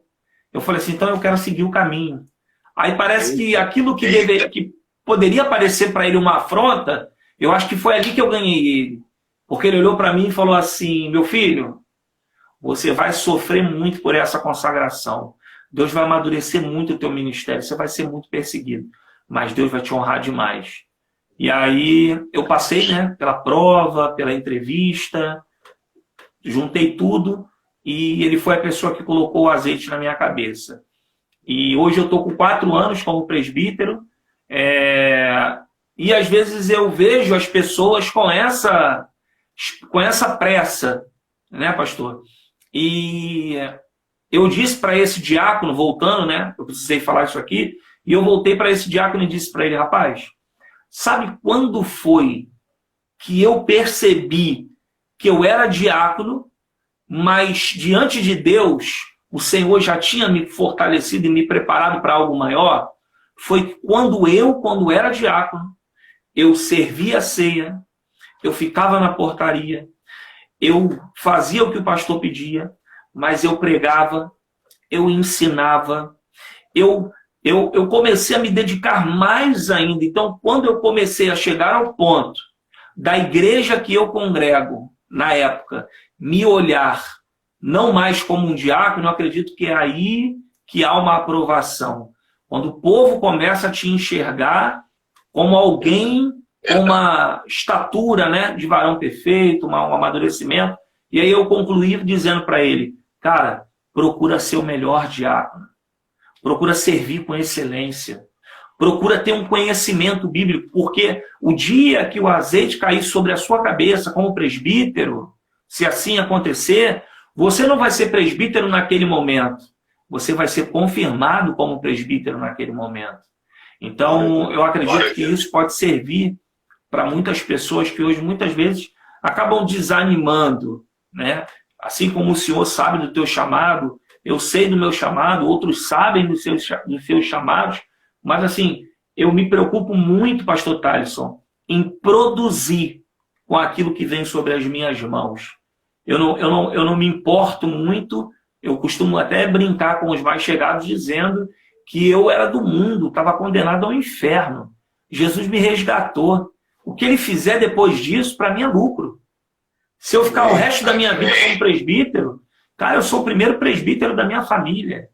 Eu falei assim, então eu quero seguir o caminho. Aí parece que aquilo que poderia parecer para ele uma afronta, eu acho que foi ali que eu ganhei ele. Porque ele olhou para mim e falou assim, meu filho, você vai sofrer muito por essa consagração. Deus vai amadurecer muito o teu ministério, você vai ser muito perseguido, mas Deus vai te honrar demais. E aí eu passei, né, pela prova, pela entrevista, juntei tudo e ele foi a pessoa que colocou o azeite na minha cabeça. E hoje eu estou com 4 anos como presbítero, e às vezes eu vejo as pessoas com essa pressa, né, pastor? E eu disse para esse diácono, voltando, né, eu precisei falar isso aqui, e eu voltei para esse diácono e disse para ele, rapaz, sabe quando foi que eu percebi que eu era diácono, mas diante de Deus, o Senhor já tinha me fortalecido e me preparado para algo maior? Foi quando era diácono, eu servia a ceia, eu ficava na portaria, eu fazia o que o pastor pedia, mas eu pregava, eu ensinava, eu comecei a me dedicar mais ainda. Então, quando eu comecei a chegar ao ponto da igreja que eu congrego, na época, me olhar não mais como um diácono, eu acredito que é aí que há uma aprovação. Quando o povo começa a te enxergar como alguém com uma estatura, né, de varão perfeito, um amadurecimento. E aí eu concluí dizendo para ele, cara, procura ser o melhor diácono. Procura servir com excelência. Procura ter um conhecimento bíblico, porque o dia que o azeite cair sobre a sua cabeça como presbítero, se assim acontecer, você não vai ser presbítero naquele momento. Você vai ser confirmado como presbítero naquele momento. Então, eu acredito que isso pode servir para muitas pessoas que hoje, muitas vezes, acabam desanimando, né? Assim como o Senhor sabe do teu chamado, eu sei do meu chamado, outros sabem dos seus chamados, mas assim, eu me preocupo muito, pastor Thaleson, em produzir com aquilo que vem sobre as minhas mãos. Eu não me importo muito, eu costumo até brincar com os mais chegados dizendo que eu era do mundo, estava condenado ao inferno. Jesus me resgatou. O que ele fizer depois disso, para mim é lucro. Se eu ficar o resto da minha vida como presbítero, cara, eu sou o primeiro presbítero da minha família.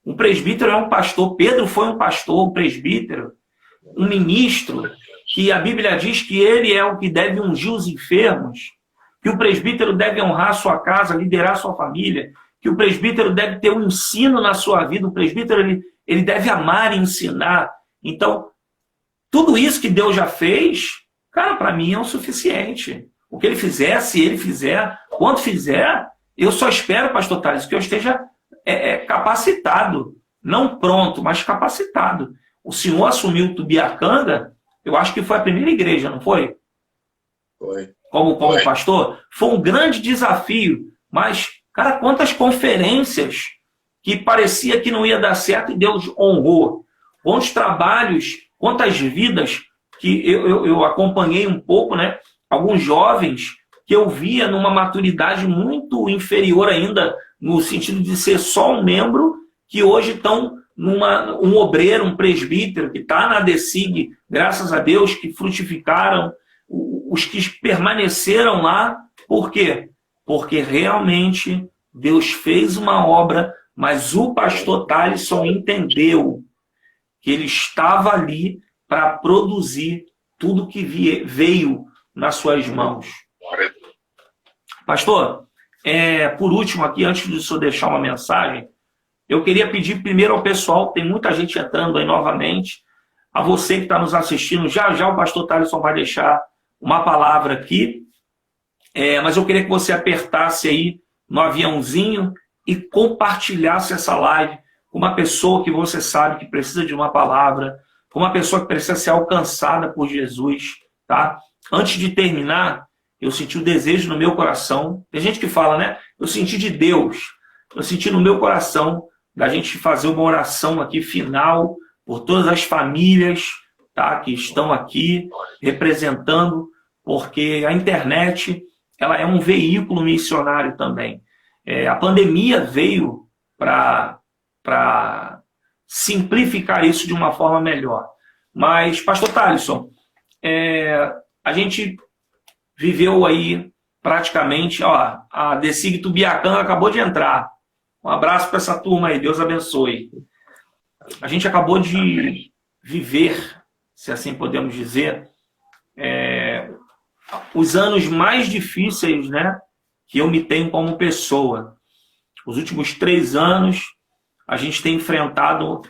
Um presbítero é um pastor. Pedro foi um pastor, um presbítero, um ministro, que a Bíblia diz que ele é o que deve ungir os enfermos, que o presbítero deve honrar a sua casa, liderar a sua família, que o presbítero deve ter um ensino na sua vida, o presbítero ele deve amar e ensinar. Então, tudo isso que Deus já fez, cara, para mim é o suficiente. O que ele fizer, se ele fizer, quando fizer, eu só espero, pastor Thales, que eu esteja capacitado. Não pronto, mas capacitado. O senhor assumiu Tubiacanga, eu acho que foi a primeira igreja, não foi? Foi. Como pastor? Foi um grande desafio. Mas, cara, quantas conferências que parecia que não ia dar certo e Deus honrou. Quantos trabalhos, quantas vidas que eu acompanhei um pouco, né? Alguns jovens que eu via numa maturidade muito inferior ainda, no sentido de ser só um membro, que hoje estão um obreiro, um presbítero, que está na DECIG, graças a Deus, que frutificaram, os que permaneceram lá. Por quê? Porque realmente Deus fez uma obra, mas o pastor Thalisson entendeu que ele estava ali para produzir tudo que veio nas suas mãos. Pastor, por último aqui, antes de eu deixar uma mensagem, eu queria pedir primeiro ao pessoal, tem muita gente entrando aí novamente, a você que está nos assistindo, já já o pastor Thalisson vai deixar uma palavra aqui, mas eu queria que você apertasse aí no aviãozinho e compartilhasse essa live com uma pessoa que você sabe que precisa de uma palavra, com uma pessoa que precisa ser alcançada por Jesus, tá? Antes de terminar, eu senti o desejo no meu coração, tem gente que fala, né? Eu senti de Deus, eu senti no meu coração da gente fazer uma oração aqui final por todas as famílias, tá, que estão aqui representando, porque a internet ela é um veículo missionário também. A pandemia veio para simplificar isso de uma forma melhor. Mas, pastor Thalisson, a gente viveu aí praticamente, a DECIG Tubiacanga acabou de entrar. Um abraço para essa turma aí, Deus abençoe. A gente acabou de viver, se assim podemos dizer, os anos mais difíceis, né, que eu me tenho como pessoa. Os últimos 3 anos, a gente tem enfrentado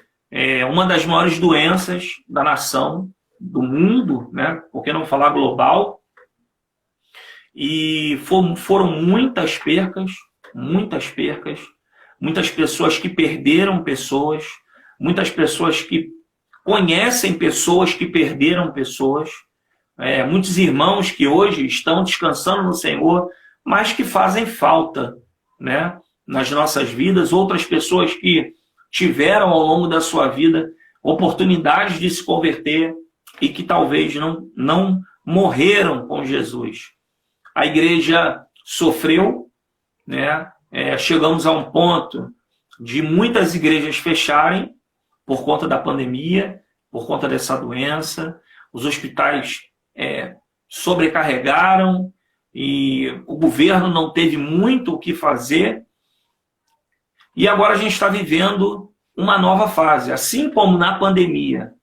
uma das maiores doenças da nação, do mundo, né, por que não falar global? E foram muitas percas, muitas pessoas que perderam pessoas, muitas pessoas que conhecem pessoas que perderam pessoas, muitos irmãos que hoje estão descansando no Senhor, mas que fazem falta, né, nas nossas vidas, outras pessoas que tiveram ao longo da sua vida oportunidades de se converter e que talvez não morreram com Jesus. A igreja sofreu, né? Chegamos a um ponto de muitas igrejas fecharem por conta da pandemia, por conta dessa doença. Os hospitais sobrecarregaram e o governo não teve muito o que fazer. E agora a gente está vivendo uma nova fase. Assim como na pandemia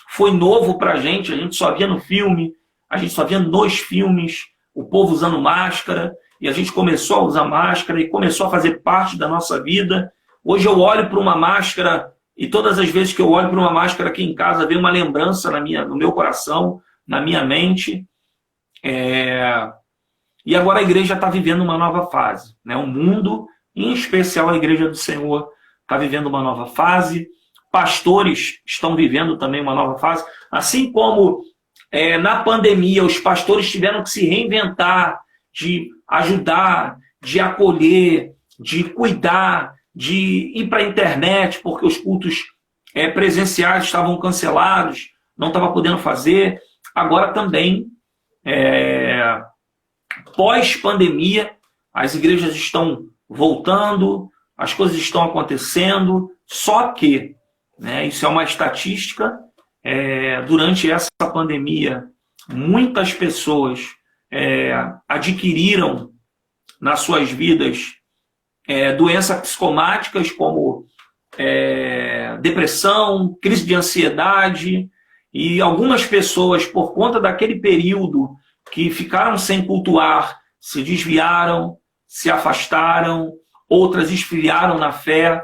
foi novo para a gente só via no filme, a gente só via nos filmes, o povo usando máscara, e a gente começou a usar máscara e começou a fazer parte da nossa vida. Hoje eu olho para uma máscara e todas as vezes que eu olho para uma máscara aqui em casa, vem uma lembrança no meu coração, na minha mente. E agora a igreja está vivendo uma nova fase, né? O mundo, em especial a igreja do Senhor, está vivendo uma nova fase. Pastores estão vivendo também uma nova fase. Assim como na pandemia os pastores tiveram que se reinventar, de ajudar, de acolher, de cuidar, de ir para a internet, porque os cultos presenciais estavam cancelados, não estava podendo fazer. Agora também, pós-pandemia, as igrejas estão voltando, as coisas estão acontecendo, só que, né, isso é uma estatística, durante essa pandemia, muitas pessoas adquiriram nas suas vidas doenças psicomáticas como depressão, crise de ansiedade, e algumas pessoas, por conta daquele período que ficaram sem cultuar, se desviaram, se afastaram, outras esfriaram na fé.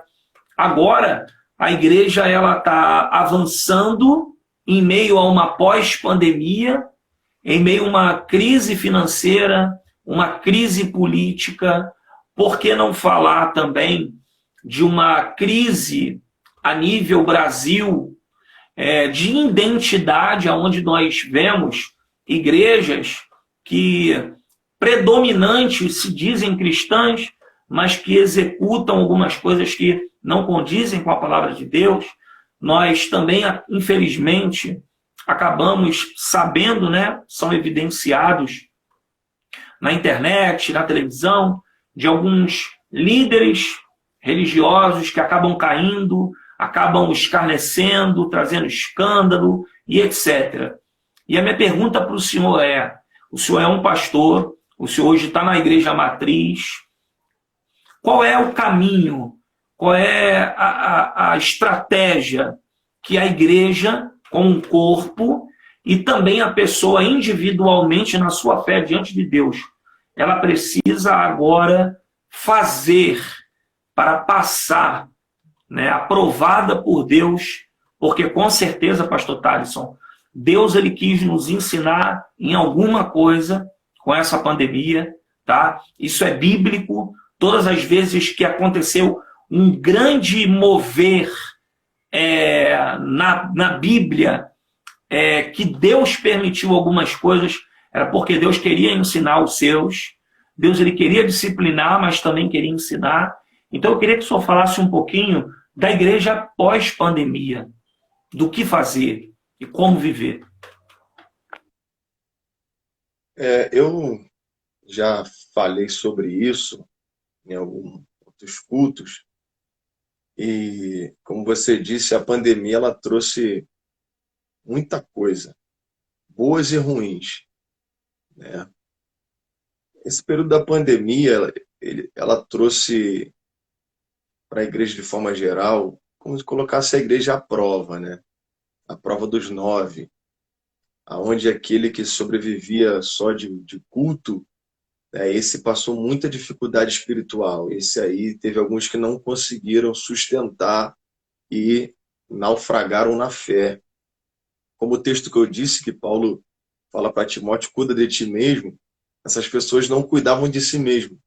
Agora, a igreja está avançando em meio a uma pós-pandemia, em meio a uma crise financeira, uma crise política. Por que não falar também de uma crise a nível Brasil, de identidade, onde nós vemos igrejas que predominantes se dizem cristãs, mas que executam algumas coisas que não condizem com a palavra de Deus. Nós também, infelizmente, acabamos sabendo, né, são evidenciados na internet, na televisão, de alguns líderes religiosos que acabam caindo, acabam escarnecendo, trazendo escândalo e etc. E a minha pergunta para o senhor é: o senhor é um pastor, o senhor hoje está na igreja matriz, qual é o caminho, qual é a estratégia que a igreja, como um corpo, e também a pessoa individualmente na sua fé diante de Deus, ela precisa agora fazer para passar, né, aprovada por Deus, porque com certeza, pastor Thalisson, Deus ele quis nos ensinar em alguma coisa com essa pandemia, tá? Isso é bíblico. Todas as vezes que aconteceu um grande mover na Bíblia, que Deus permitiu algumas coisas, era porque Deus queria ensinar os seus, Deus ele queria disciplinar, mas também queria ensinar. Então eu queria que o senhor falasse um pouquinho da igreja pós-pandemia, do que fazer e como viver. Eu já falei sobre isso em alguns outros cultos, e como você disse, a pandemia ela trouxe muita coisa, boas e ruins, né? Esse período da pandemia, ela trouxe para a igreja de forma geral, como se colocasse a igreja à prova, né? A prova dos 9, aonde aquele que sobrevivia só de culto, esse passou muita dificuldade espiritual. Esse aí teve alguns que não conseguiram sustentar e naufragaram na fé. Como o texto que eu disse, que Paulo fala para Timóteo, cuida de ti mesmo, essas pessoas não cuidavam de si mesmo,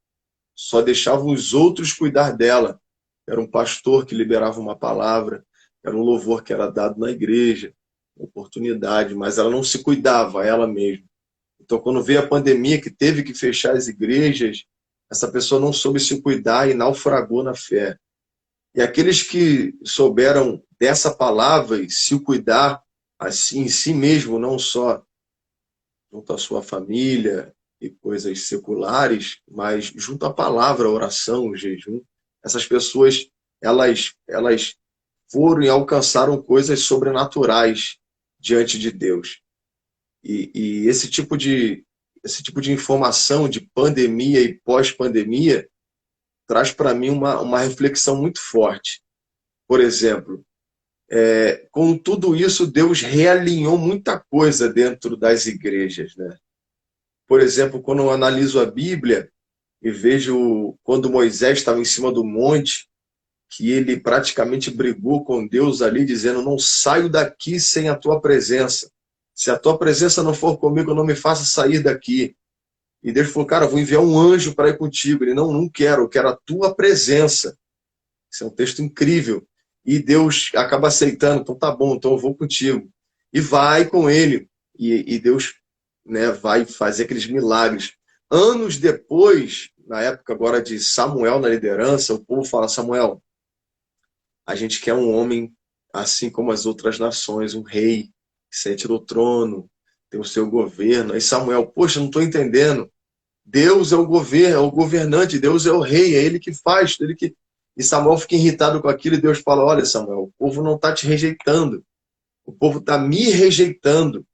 só deixavam os outros cuidar dela. Era um pastor que liberava uma palavra, era um louvor que era dado na igreja, oportunidade, mas ela não se cuidava, ela mesma. Então, quando veio a pandemia, que teve que fechar as igrejas, essa pessoa não soube se cuidar e naufragou na fé. E aqueles que souberam dessa palavra e se cuidar assim em si mesmo, não só junto à sua família e coisas seculares, mas junto à palavra, a oração, o jejum, essas pessoas, elas foram e alcançaram coisas sobrenaturais diante de Deus. E esse tipo de informação de pandemia e pós-pandemia traz para mim uma reflexão muito forte. Por exemplo, com tudo isso, Deus realinhou muita coisa dentro das igrejas, né? Por exemplo, quando eu analiso a Bíblia e vejo quando Moisés estava em cima do monte, que ele praticamente brigou com Deus ali, dizendo: não saio daqui sem a tua presença. Se a tua presença não for comigo, não me faça sair daqui. E Deus falou: cara, vou enviar um anjo para ir contigo. Ele: não quero, eu quero a tua presença. Isso é um texto incrível. E Deus acaba aceitando: então tá bom, então eu vou contigo. E vai com ele. E Deus, né, vai fazer aqueles milagres. Anos depois, na época agora de Samuel na liderança, o povo fala: Samuel, a gente quer um homem assim como as outras nações, um rei que sente no trono, tem o seu governo. Aí Samuel: poxa, não estou entendendo. Deus é o governo, é o governante, Deus é o rei, é ele que faz, ele que... E Samuel fica irritado com aquilo e Deus fala: olha, Samuel, o povo não está te rejeitando, o povo está me rejeitando.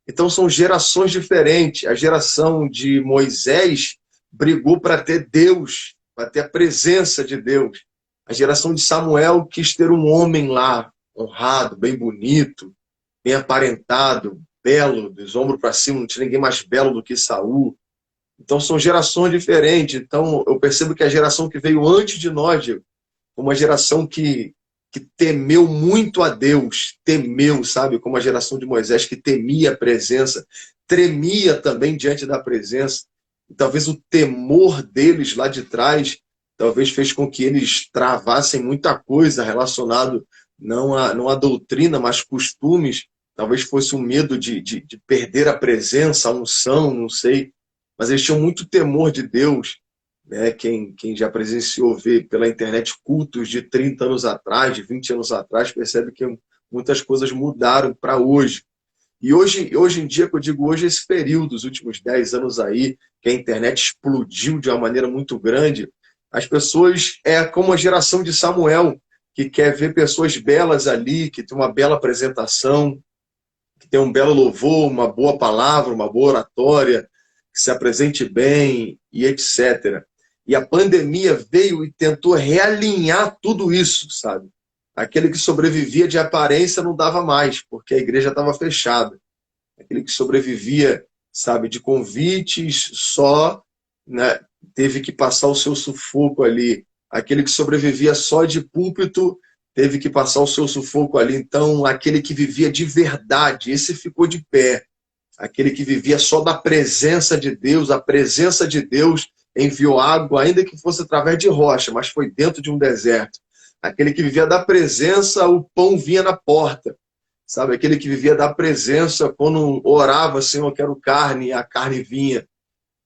Então são gerações diferentes. A geração de Moisés brigou para ter Deus, para ter a presença de Deus. A geração de Samuel quis ter um homem lá, honrado, bem bonito, bem aparentado, belo, dos ombros para cima, não tinha ninguém mais belo do que Saul. Então são gerações diferentes. Então eu percebo que a geração que veio antes de nós, Diego, uma geração que temeu muito a Deus, temeu, sabe? Como a geração de Moisés, que temia a presença, tremia também diante da presença. E talvez o temor deles lá de trás, talvez fez com que eles travassem muita coisa relacionado não à doutrina, mas costumes. Talvez fosse um medo de perder a presença, a unção, não sei. Mas eles tinham muito temor de Deus, né? Quem já presenciou ver pela internet cultos de 30 anos atrás, de 20 anos atrás, percebe que muitas coisas mudaram para hoje. E hoje em dia, que eu digo hoje, esse período, dos últimos 10 anos aí, que a internet explodiu de uma maneira muito grande, as pessoas é como a geração de Samuel, que quer ver pessoas belas ali, que tem uma bela apresentação, que tem um belo louvor, uma boa palavra, uma boa oratória, que se apresente bem e etc. E a pandemia veio e tentou realinhar tudo isso, sabe? Aquele que sobrevivia de aparência não dava mais, porque a igreja estava fechada. Aquele que sobrevivia, sabe, de convites só, né, teve que passar o seu sufoco ali. Aquele que sobrevivia só de púlpito teve que passar o seu sufoco ali. Então, aquele que vivia de verdade, esse ficou de pé. Aquele que vivia só da presença de Deus, a presença de Deus enviou água, ainda que fosse através de rocha, mas foi dentro de um deserto. Aquele que vivia da presença, o pão vinha na porta. Sabe, aquele que vivia da presença, quando orava, Senhor, eu quero carne, a carne vinha.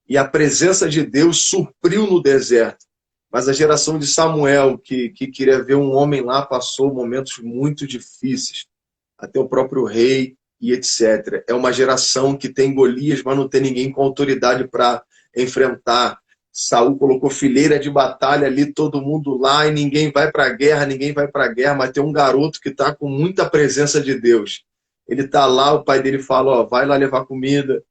E a presença de Deus supriu no deserto. Mas a geração de Samuel, que queria ver um homem lá, passou momentos muito difíceis. Até o próprio rei e etc. É uma geração que tem Golias, mas não tem ninguém com autoridade para enfrentar. Saul colocou fileira de batalha ali, todo mundo lá, e ninguém vai para a guerra, mas tem um garoto que está com muita presença de Deus. Ele está lá, o pai dele fala, ó, vai lá levar comida.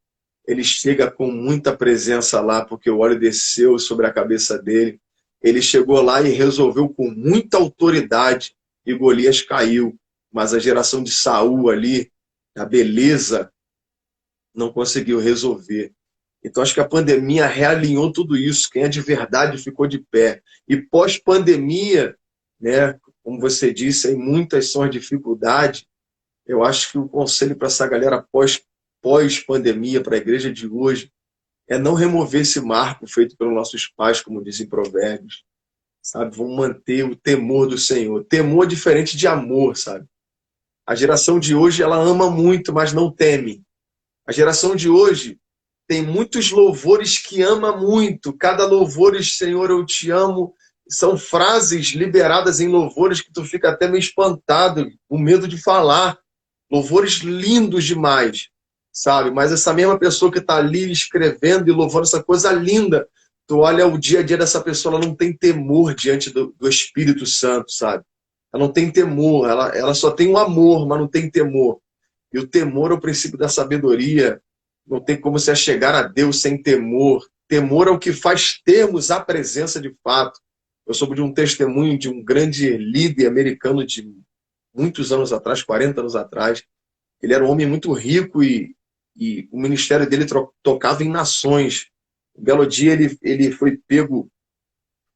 Ele chega com muita presença lá, porque o óleo desceu sobre a cabeça dele. Ele chegou lá e resolveu com muita autoridade, e Golias caiu. Mas a geração de Saul ali, a beleza, não conseguiu resolver. Então, acho que a pandemia realinhou tudo isso. Quem é de verdade ficou de pé. E pós-pandemia, né, como você disse, aí muitas são as dificuldades. Eu acho que o conselho para essa galera pós-pandemia, para a igreja de hoje, é não remover esse marco feito pelos nossos pais, como dizem Provérbios. Sabe? Vamos manter o temor do Senhor. Temor é diferente de amor, sabe? A geração de hoje, ela ama muito, mas não teme. A geração de hoje tem muitos louvores que ama muito. Cada louvores, Senhor, eu te amo, são frases liberadas em louvores que tu fica até meio espantado, com medo de falar. Louvores lindos demais, sabe? Mas essa mesma pessoa que está ali escrevendo e louvando essa coisa linda, tu olha o dia a dia dessa pessoa, ela não tem temor diante do Espírito Santo, sabe? Ela não tem temor, ela só tem um amor, mas não tem temor. E o temor é o princípio da sabedoria. Não tem como se achegar a Deus sem temor. Temor é o que faz termos a presença de fato. Eu soube de um testemunho de um grande líder americano de muitos anos atrás, 40 anos atrás. Ele era um homem muito rico e o ministério dele tocava em nações. Um belo dia ele foi pego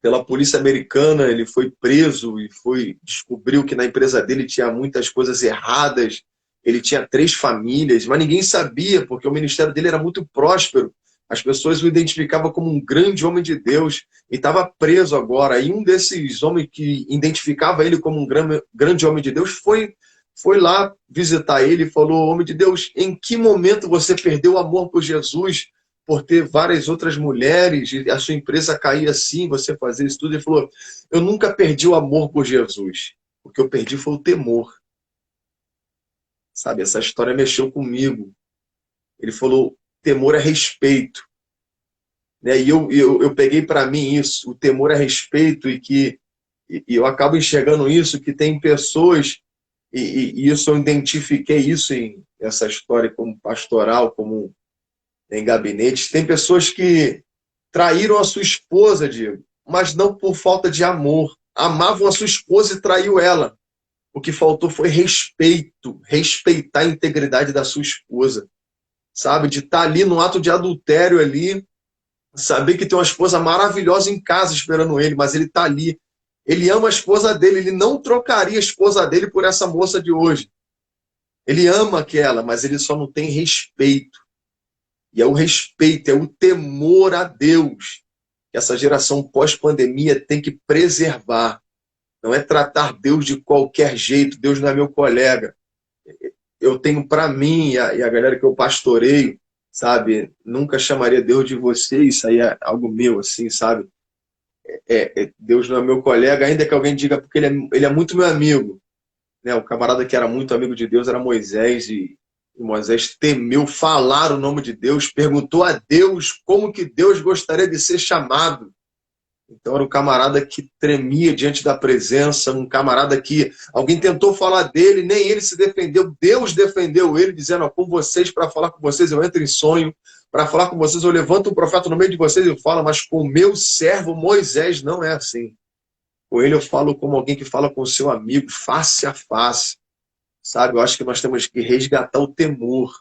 pela polícia americana, ele foi preso e descobriu que na empresa dele tinha muitas coisas erradas. Ele tinha 3 famílias, mas ninguém sabia, porque o ministério dele era muito próspero. As pessoas o identificavam como um grande homem de Deus e estava preso agora. E um desses homens que identificava ele como um grande homem de Deus foi lá visitar ele e falou: homem de Deus, em que momento você perdeu o amor por Jesus, por ter várias outras mulheres e a sua empresa cair assim, você fazer isso tudo? Ele falou: eu nunca perdi o amor por Jesus. O que eu perdi foi o temor. Sabe, essa história mexeu comigo. Ele falou, temor é respeito. Né? E eu peguei para mim isso, o temor é respeito, e eu acabo enxergando isso, que tem pessoas, e isso eu identifiquei isso em essa história como pastoral, como em gabinetes, tem pessoas que traíram a sua esposa, Diego, mas não por falta de amor. Amavam a sua esposa e traiu ela. O que faltou foi respeito, respeitar a integridade da sua esposa, sabe? De estar ali no ato de adultério ali, saber que tem uma esposa maravilhosa em casa esperando ele, mas ele está ali. Ele ama a esposa dele, ele não trocaria a esposa dele por essa moça de hoje. Ele ama aquela, mas ele só não tem respeito. E é o respeito, é o temor a Deus que essa geração pós-pandemia tem que preservar. Não é tratar Deus de qualquer jeito. Deus não é meu colega. Eu tenho para mim e a galera que eu pastoreio, sabe? Nunca chamaria Deus de você. Isso aí é algo meu, assim, sabe? Deus não é meu colega, ainda que alguém diga, porque ele é muito meu amigo. Né? O camarada que era muito amigo de Deus era Moisés, e E Moisés temeu falar o nome de Deus, perguntou a Deus como que Deus gostaria de ser chamado. Então era um camarada que tremia diante da presença, um camarada que alguém tentou falar dele, nem ele se defendeu, Deus defendeu ele, dizendo, ó, com vocês, para falar com vocês eu entro em sonho, para falar com vocês eu levanto um profeta no meio de vocês e falo, mas com o meu servo Moisés não é assim. Com ele eu falo como alguém que fala com o seu amigo, face a face. Sabe, eu acho que nós temos que resgatar o temor,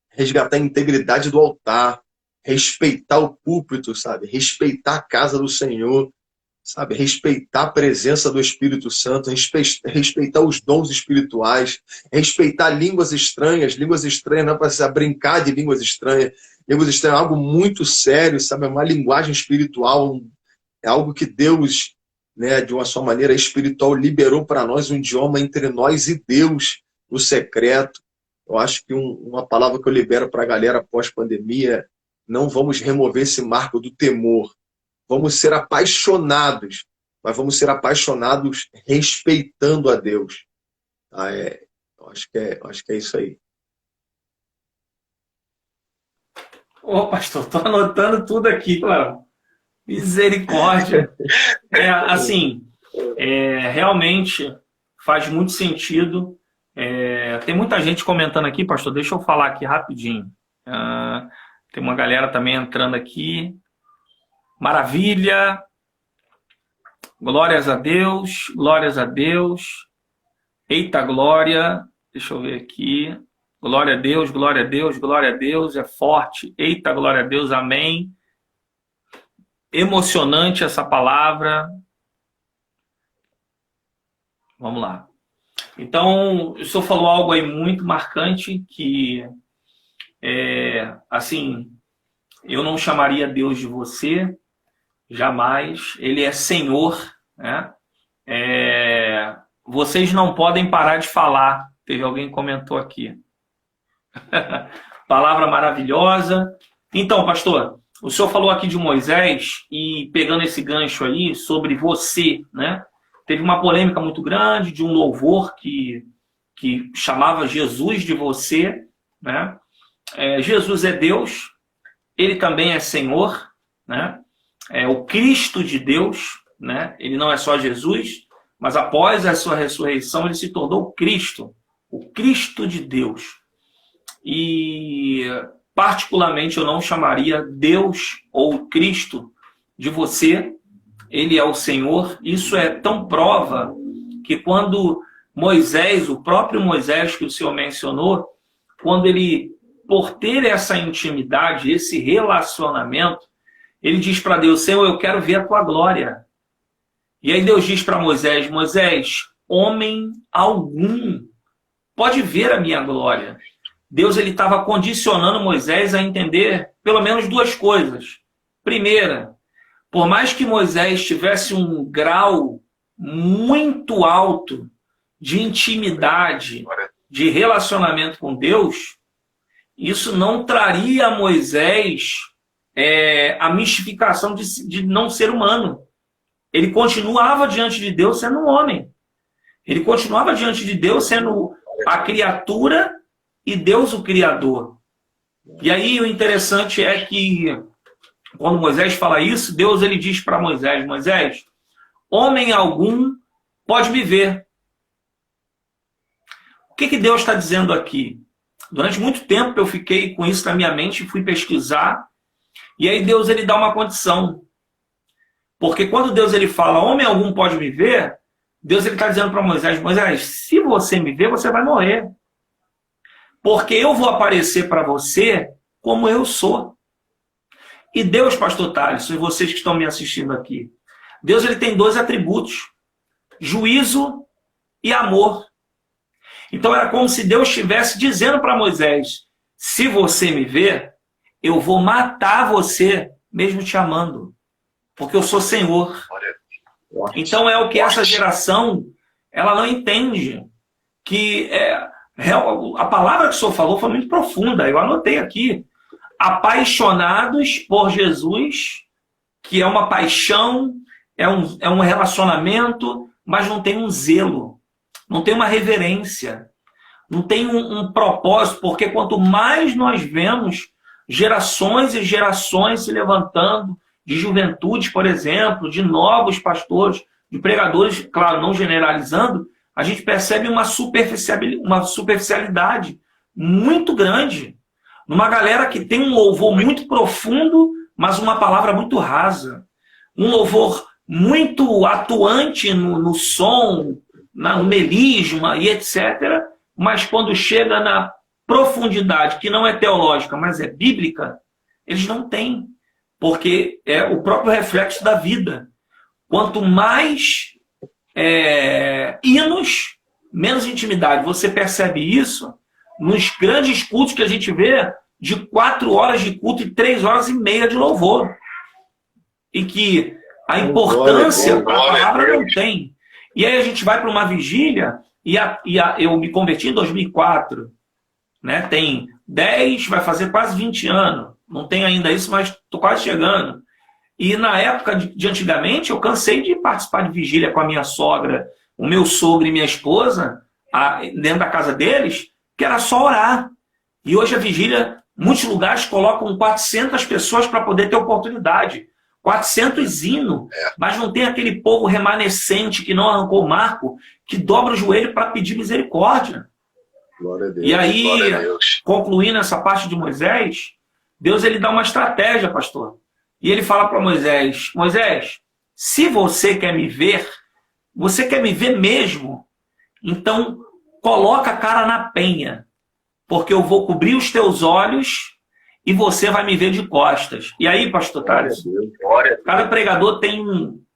resgatar a integridade do altar, respeitar o púlpito, sabe? Respeitar a casa do Senhor, sabe? Respeitar a presença do Espírito Santo, respeitar os dons espirituais, respeitar línguas estranhas não é para precisar brincar de línguas estranhas. Línguas estranhas é algo muito sério, sabe? É uma linguagem espiritual, é algo que Deus, né, de uma sua maneira espiritual, liberou para nós um idioma entre nós e Deus, no secreto. Eu acho que uma palavra que eu libero para a galera pós-pandemia, não vamos remover esse marco do temor. Vamos ser apaixonados, mas vamos ser apaixonados respeitando a Deus. Eu acho que é isso aí. Ô, pastor, estou anotando tudo aqui, claro. Misericórdia. Realmente faz muito sentido. Tem muita gente comentando aqui, pastor, deixa eu falar aqui rapidinho. Tem uma galera também entrando aqui. Maravilha. Glórias a Deus, glórias a Deus. Eita glória. Deixa eu ver aqui. Glória a Deus, glória a Deus, glória a Deus. É forte. Eita glória a Deus, amém. Emocionante essa palavra. Vamos lá. Então, o senhor falou algo aí muito marcante que, eu não chamaria Deus de você, jamais. Ele é Senhor, né? Vocês não podem parar de falar. Teve alguém que comentou aqui. Palavra maravilhosa. Então, pastor, o senhor falou aqui de Moisés e pegando esse gancho aí sobre você, né? Teve uma polêmica muito grande de um louvor que chamava Jesus de você, né? Jesus é Deus, ele também é Senhor, né? É o Cristo de Deus, né? Ele não é só Jesus, mas após a sua ressurreição ele se tornou Cristo, o Cristo de Deus. E particularmente eu não chamaria Deus ou Cristo de você, ele é o Senhor. Isso é tão prova que quando Moisés, o próprio Moisés que o senhor mencionou, quando ele, por ter essa intimidade, esse relacionamento, ele diz para Deus, Senhor, eu quero ver a tua glória. E aí Deus diz para Moisés, Moisés, homem algum pode ver a minha glória. Deus ele estava condicionando Moisés a entender pelo menos duas coisas. Primeira, por mais que Moisés tivesse um grau muito alto de intimidade, de relacionamento com Deus, isso não traria a Moisés a mistificação de não ser humano. Ele continuava diante de Deus sendo um homem. Ele continuava diante de Deus sendo a criatura e Deus o Criador. E aí o interessante é que quando Moisés fala isso, Deus ele diz para Moisés, Moisés, homem algum pode me ver. O que Deus está dizendo aqui? Durante muito tempo eu fiquei com isso na minha mente, fui pesquisar, e aí Deus ele dá uma condição. Porque quando Deus ele fala, homem algum pode me ver, Deus ele está dizendo para Moisés, Moisés, se você me ver, você vai morrer. Porque eu vou aparecer para você como eu sou. E Deus, pastor Thaleson, e vocês que estão me assistindo aqui, Deus ele tem dois atributos, juízo e amor. Então era como se Deus estivesse dizendo para Moisés, se você me ver, eu vou matar você, mesmo te amando. Porque eu sou Senhor. Então é o que essa geração, ela não entende. Que a palavra que o senhor falou foi muito profunda, eu anotei aqui. Apaixonados por Jesus, que é uma paixão, é um relacionamento, mas não tem um zelo, não tem uma reverência, não tem um propósito, porque quanto mais nós vemos gerações e gerações se levantando, de juventude, por exemplo, de novos pastores, de pregadores, claro, não generalizando, a gente percebe uma superficialidade muito grande. Numa galera que tem um louvor muito profundo, mas uma palavra muito rasa. Um louvor muito atuante no som, no melisma e etc. Mas quando chega na profundidade, que não é teológica, mas é bíblica, eles não têm. Porque é o próprio reflexo da vida. Quanto mais hinos, menos intimidade. Você percebe isso nos grandes cultos que a gente vê de 4 horas de culto e 3 horas e meia de louvor. E que a importância da palavra não tem. E aí a gente vai para uma vigília, eu me converti em 2004, né? Tem 10, vai fazer quase 20 anos. Não tem ainda isso, mas estou quase chegando. E na época de antigamente, eu cansei de participar de vigília com a minha sogra, o meu sogro e minha esposa, dentro da casa deles, que era só orar. E hoje a vigília, muitos lugares colocam 400 pessoas para poder ter oportunidade. 400 hinos, mas não tem aquele povo remanescente que não arrancou o marco, que dobra o joelho para pedir misericórdia. Glória a Deus, e aí, concluindo essa parte de Moisés, Deus ele dá uma estratégia, pastor. E ele fala para Moisés, Moisés, se você quer me ver mesmo, então coloca a cara na penha, porque eu vou cobrir os teus olhos e você vai me ver de costas. E aí, pastor Thales, cada pregador tem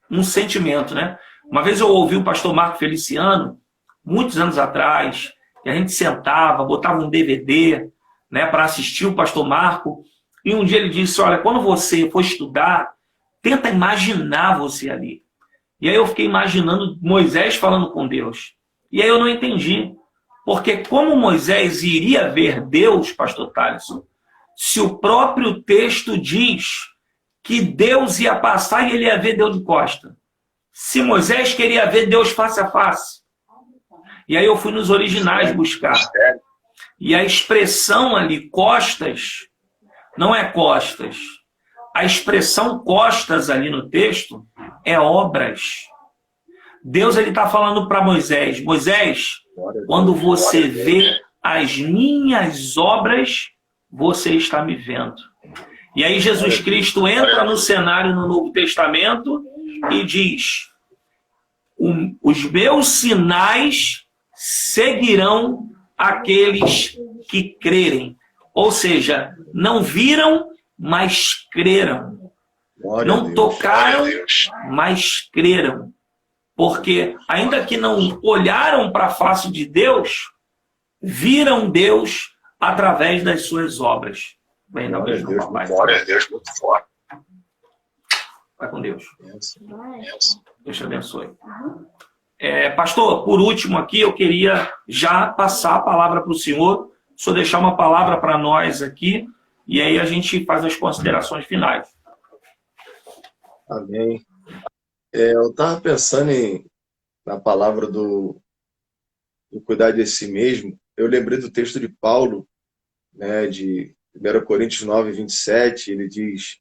um sentimento, né? Uma vez eu ouvi o pastor Marco Feliciano, muitos anos atrás, que a gente sentava, botava um DVD, né, para assistir o pastor Marco, e um dia ele disse, olha, quando você for estudar, tenta imaginar você ali. E aí eu fiquei imaginando Moisés falando com Deus. E aí eu não entendi. Porque como Moisés iria ver Deus, pastor Thaleson, se o próprio texto diz que Deus ia passar e ele ia ver Deus de costa? Se Moisés queria ver Deus face a face. E aí eu fui nos originais buscar. E a expressão ali, costas, não é costas. A expressão costas ali no texto é obras. Deus está falando para Moisés, Moisés, quando você vê as minhas obras, você está me vendo. E aí Jesus Cristo entra no cenário no Novo Testamento e diz, os meus sinais seguirão aqueles que crerem. Ou seja, não viram, mas creram. Não tocaram, mas creram. Porque, ainda que não olharam para a face de Deus, viram Deus através das suas obras. Bem, não, Deus, glória a Deus, muito forte. Vai com Deus. Deus te abençoe. Pastor, por último aqui, eu queria já passar a palavra para o senhor, só deixar uma palavra para nós aqui, e aí a gente faz as considerações finais. Amém. Eu estava pensando na palavra do cuidar de si mesmo. Eu lembrei do texto de Paulo, né, de 1 Coríntios 9, 27. Ele diz,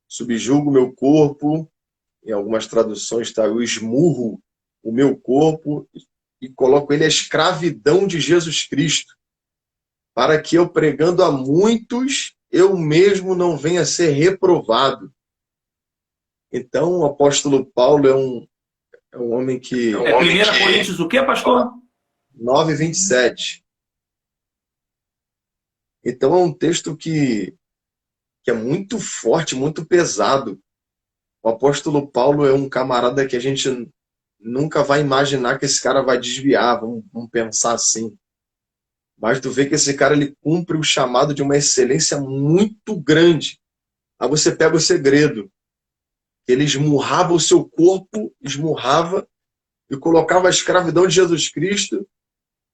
subjugo o meu corpo, em algumas traduções está, eu esmurro o meu corpo e coloco ele à escravidão de Jesus Cristo, para que eu, pregando a muitos, eu mesmo não venha a ser reprovado. Então, o apóstolo Paulo é um homem que... 1 Coríntios o quê, pastor? 9, 27. Então, é um texto que é muito forte, muito pesado. O apóstolo Paulo é um camarada que a gente nunca vai imaginar que esse cara vai desviar, vamos pensar assim. Mas tu vê que esse cara ele cumpre o chamado de uma excelência muito grande. Aí você pega o segredo. Ele esmurrava o seu corpo, esmurrava e colocava a escravidão de Jesus Cristo,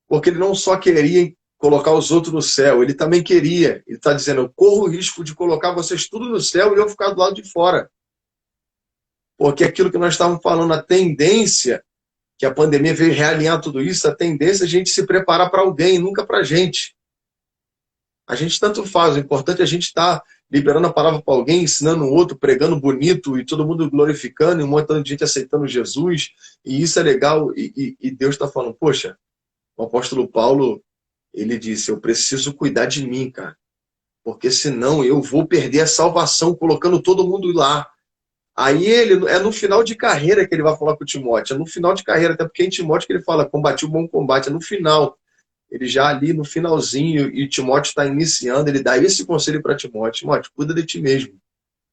porque ele não só queria colocar os outros no céu, ele também queria. Ele está dizendo, eu corro o risco de colocar vocês tudo no céu e eu ficar do lado de fora. Porque aquilo que nós estávamos falando, a tendência que a pandemia veio realinhar tudo isso, a tendência é a gente se preparar para alguém, nunca para a gente. A gente tanto faz, o importante é a gente estar liberando a palavra para alguém, ensinando o outro, pregando bonito, e todo mundo glorificando, e um montão de gente aceitando Jesus, e isso é legal, e Deus está falando, poxa, o apóstolo Paulo, ele disse, eu preciso cuidar de mim, cara, porque senão eu vou perder a salvação colocando todo mundo lá. Aí ele, é no final de carreira que ele vai falar com o Timóteo, é no final de carreira, até porque em Timóteo que ele fala, combati o bom combate, é no final. Ele já ali no finalzinho, e Timóteo está iniciando, ele dá esse conselho para Timóteo, Timóteo, cuida de ti mesmo,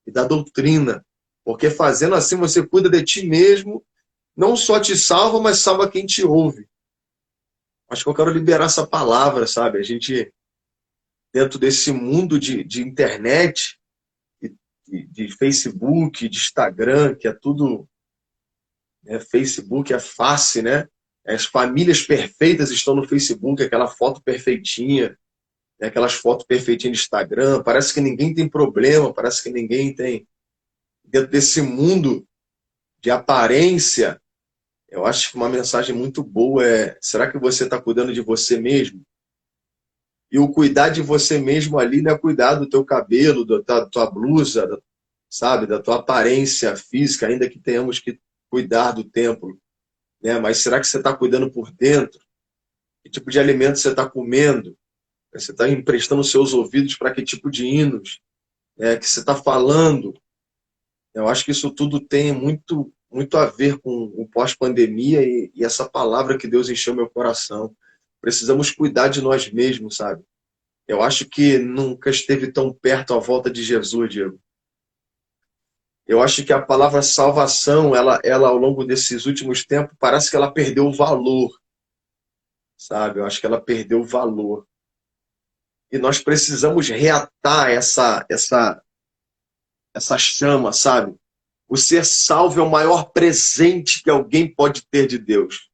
e da doutrina, porque fazendo assim você cuida de ti mesmo, não só te salva, mas salva quem te ouve. Acho que eu quero liberar essa palavra, sabe? A gente, dentro desse mundo de internet, de Facebook, de Instagram, que é tudo, né? Facebook é face, né? As famílias perfeitas estão no Facebook, aquela foto perfeitinha, né? Aquelas fotos perfeitinhas no Instagram, parece que ninguém tem problema, parece que ninguém tem... Dentro desse mundo de aparência, eu acho que uma mensagem muito boa é, será que você está cuidando de você mesmo? E o cuidar de você mesmo ali não é cuidar do teu cabelo, da tua blusa, sabe, da tua aparência física, ainda que tenhamos que cuidar do templo, né? Mas será que você está cuidando por dentro? Que tipo de alimento você está comendo? Você está emprestando seus ouvidos para que tipo de hinos, né, que você está falando? Eu acho que isso tudo tem muito, muito a ver com o pós-pandemia e essa palavra que Deus encheu meu coração. Precisamos cuidar de nós mesmos, sabe? Eu acho que nunca esteve tão perto a volta de Jesus, Diego. Eu acho que a palavra salvação, ela ao longo desses últimos tempos, parece que ela perdeu o valor, sabe? Eu acho que ela perdeu o valor. E nós precisamos reatar essa chama, sabe? O ser salvo é o maior presente que alguém pode ter de Deus.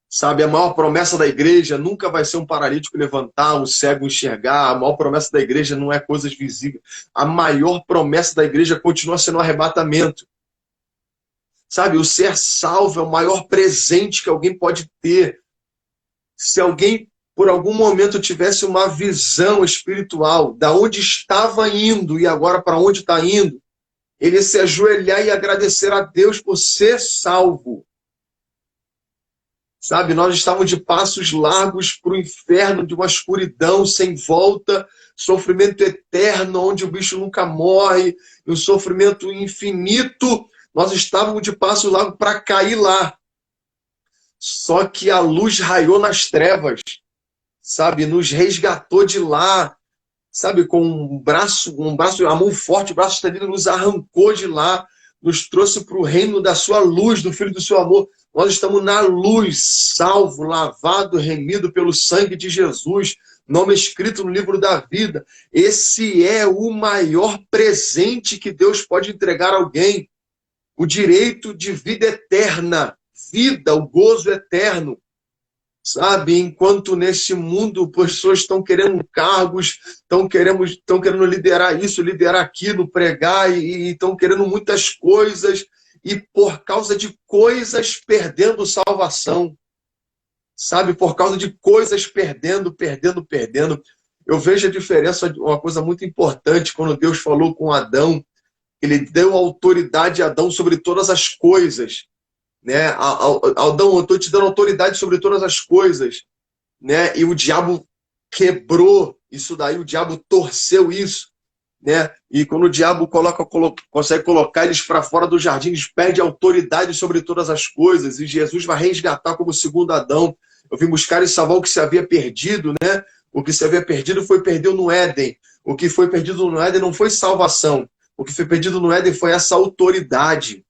Sabe, a maior promessa da igreja nunca vai ser um paralítico levantar, um cego enxergar. A maior promessa da igreja não é coisas visíveis. A maior promessa da igreja continua sendo o arrebatamento. Sabe, o ser salvo é o maior presente que alguém pode ter. Se alguém, por algum momento, tivesse uma visão espiritual da onde estava indo e agora para onde está indo, ele ia se ajoelhar e agradecer a Deus por ser salvo. Sabe, nós estávamos de passos largos para o inferno, de uma escuridão sem volta, sofrimento eterno, onde o bicho nunca morre, um sofrimento infinito. Nós estávamos de passos largos para cair lá. Só que a luz raiou nas trevas, sabe, nos resgatou de lá, sabe, com a mão forte, o braço estendido, nos arrancou de lá, nos trouxe para o reino da sua luz, do Filho do seu amor. Nós estamos na luz, salvo, lavado, remido pelo sangue de Jesus, nome escrito no livro da vida. Esse é o maior presente que Deus pode entregar a alguém. O direito de vida eterna, vida, o gozo eterno. Sabe, enquanto nesse mundo pessoas estão querendo cargos, estão querendo liderar isso, liderar aquilo, pregar, e estão querendo muitas coisas, e por causa de coisas perdendo salvação, sabe, por causa de coisas perdendo. Eu vejo a diferença, uma coisa muito importante, quando Deus falou com Adão, ele deu autoridade a Adão sobre todas as coisas, né? Adão, eu estou te dando autoridade sobre todas as coisas, né? E o diabo quebrou isso daí, o diabo torceu isso, né? E quando o diabo consegue colocar eles para fora do jardim, eles perdem autoridade sobre todas as coisas, e Jesus vai resgatar como segundo Adão. Eu vim buscar e salvar o que se havia perdido, né? O que se havia perdido foi perdido no Éden. O que foi perdido no Éden não foi salvação. O que foi perdido no Éden foi essa autoridade,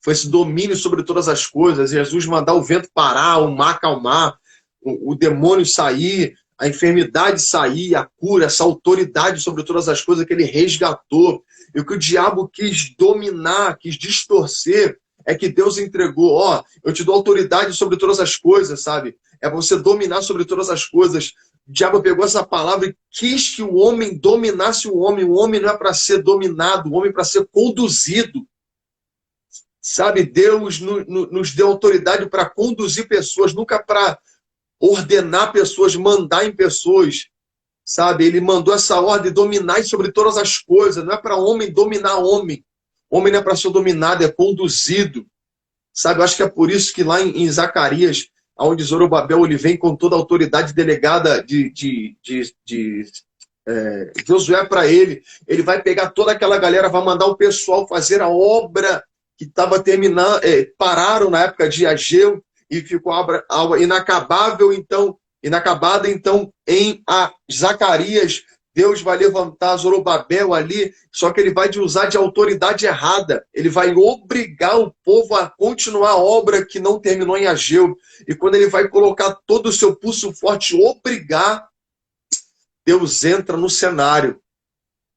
foi esse domínio sobre todas as coisas. Jesus mandar o vento parar, o mar acalmar, o demônio sair, a enfermidade sair, a cura, essa autoridade sobre todas as coisas que ele resgatou. E o que o diabo quis dominar, quis distorcer, é que Deus entregou, ó, eu te dou autoridade sobre todas as coisas, sabe? É para você dominar sobre todas as coisas. O diabo pegou essa palavra e quis que o homem dominasse o homem. O homem não é para ser dominado, o homem é para ser conduzido. Sabe, Deus nos deu autoridade para conduzir pessoas, nunca para ordenar pessoas, mandar em pessoas. Sabe, ele mandou essa ordem, dominar sobre todas as coisas. Não é para homem dominar homem. Homem não é para ser dominado, é conduzido. Sabe, eu acho que é por isso que lá em Zacarias, onde Zorobabel ele vem com toda a autoridade delegada de Josué para ele vai pegar toda aquela galera, vai mandar o pessoal fazer a obra que estava terminando, pararam na época de Ageu e ficou a obra inacabada, então em Zacarias, Deus vai levantar Zorobabel ali, só que ele vai usar de autoridade errada. Ele vai obrigar o povo a continuar a obra que não terminou em Ageu. E quando ele vai colocar todo o seu pulso forte, obrigar, Deus entra no cenário.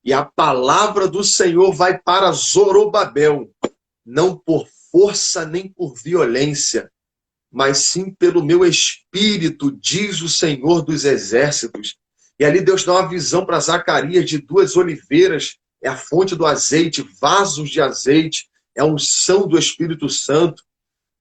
E a palavra do Senhor vai para Zorobabel, não por força nem por violência, mas sim pelo meu espírito, diz o Senhor dos Exércitos. E ali Deus dá uma visão para Zacarias de 2 oliveiras, é a fonte do azeite, vasos de azeite, é a unção do Espírito Santo.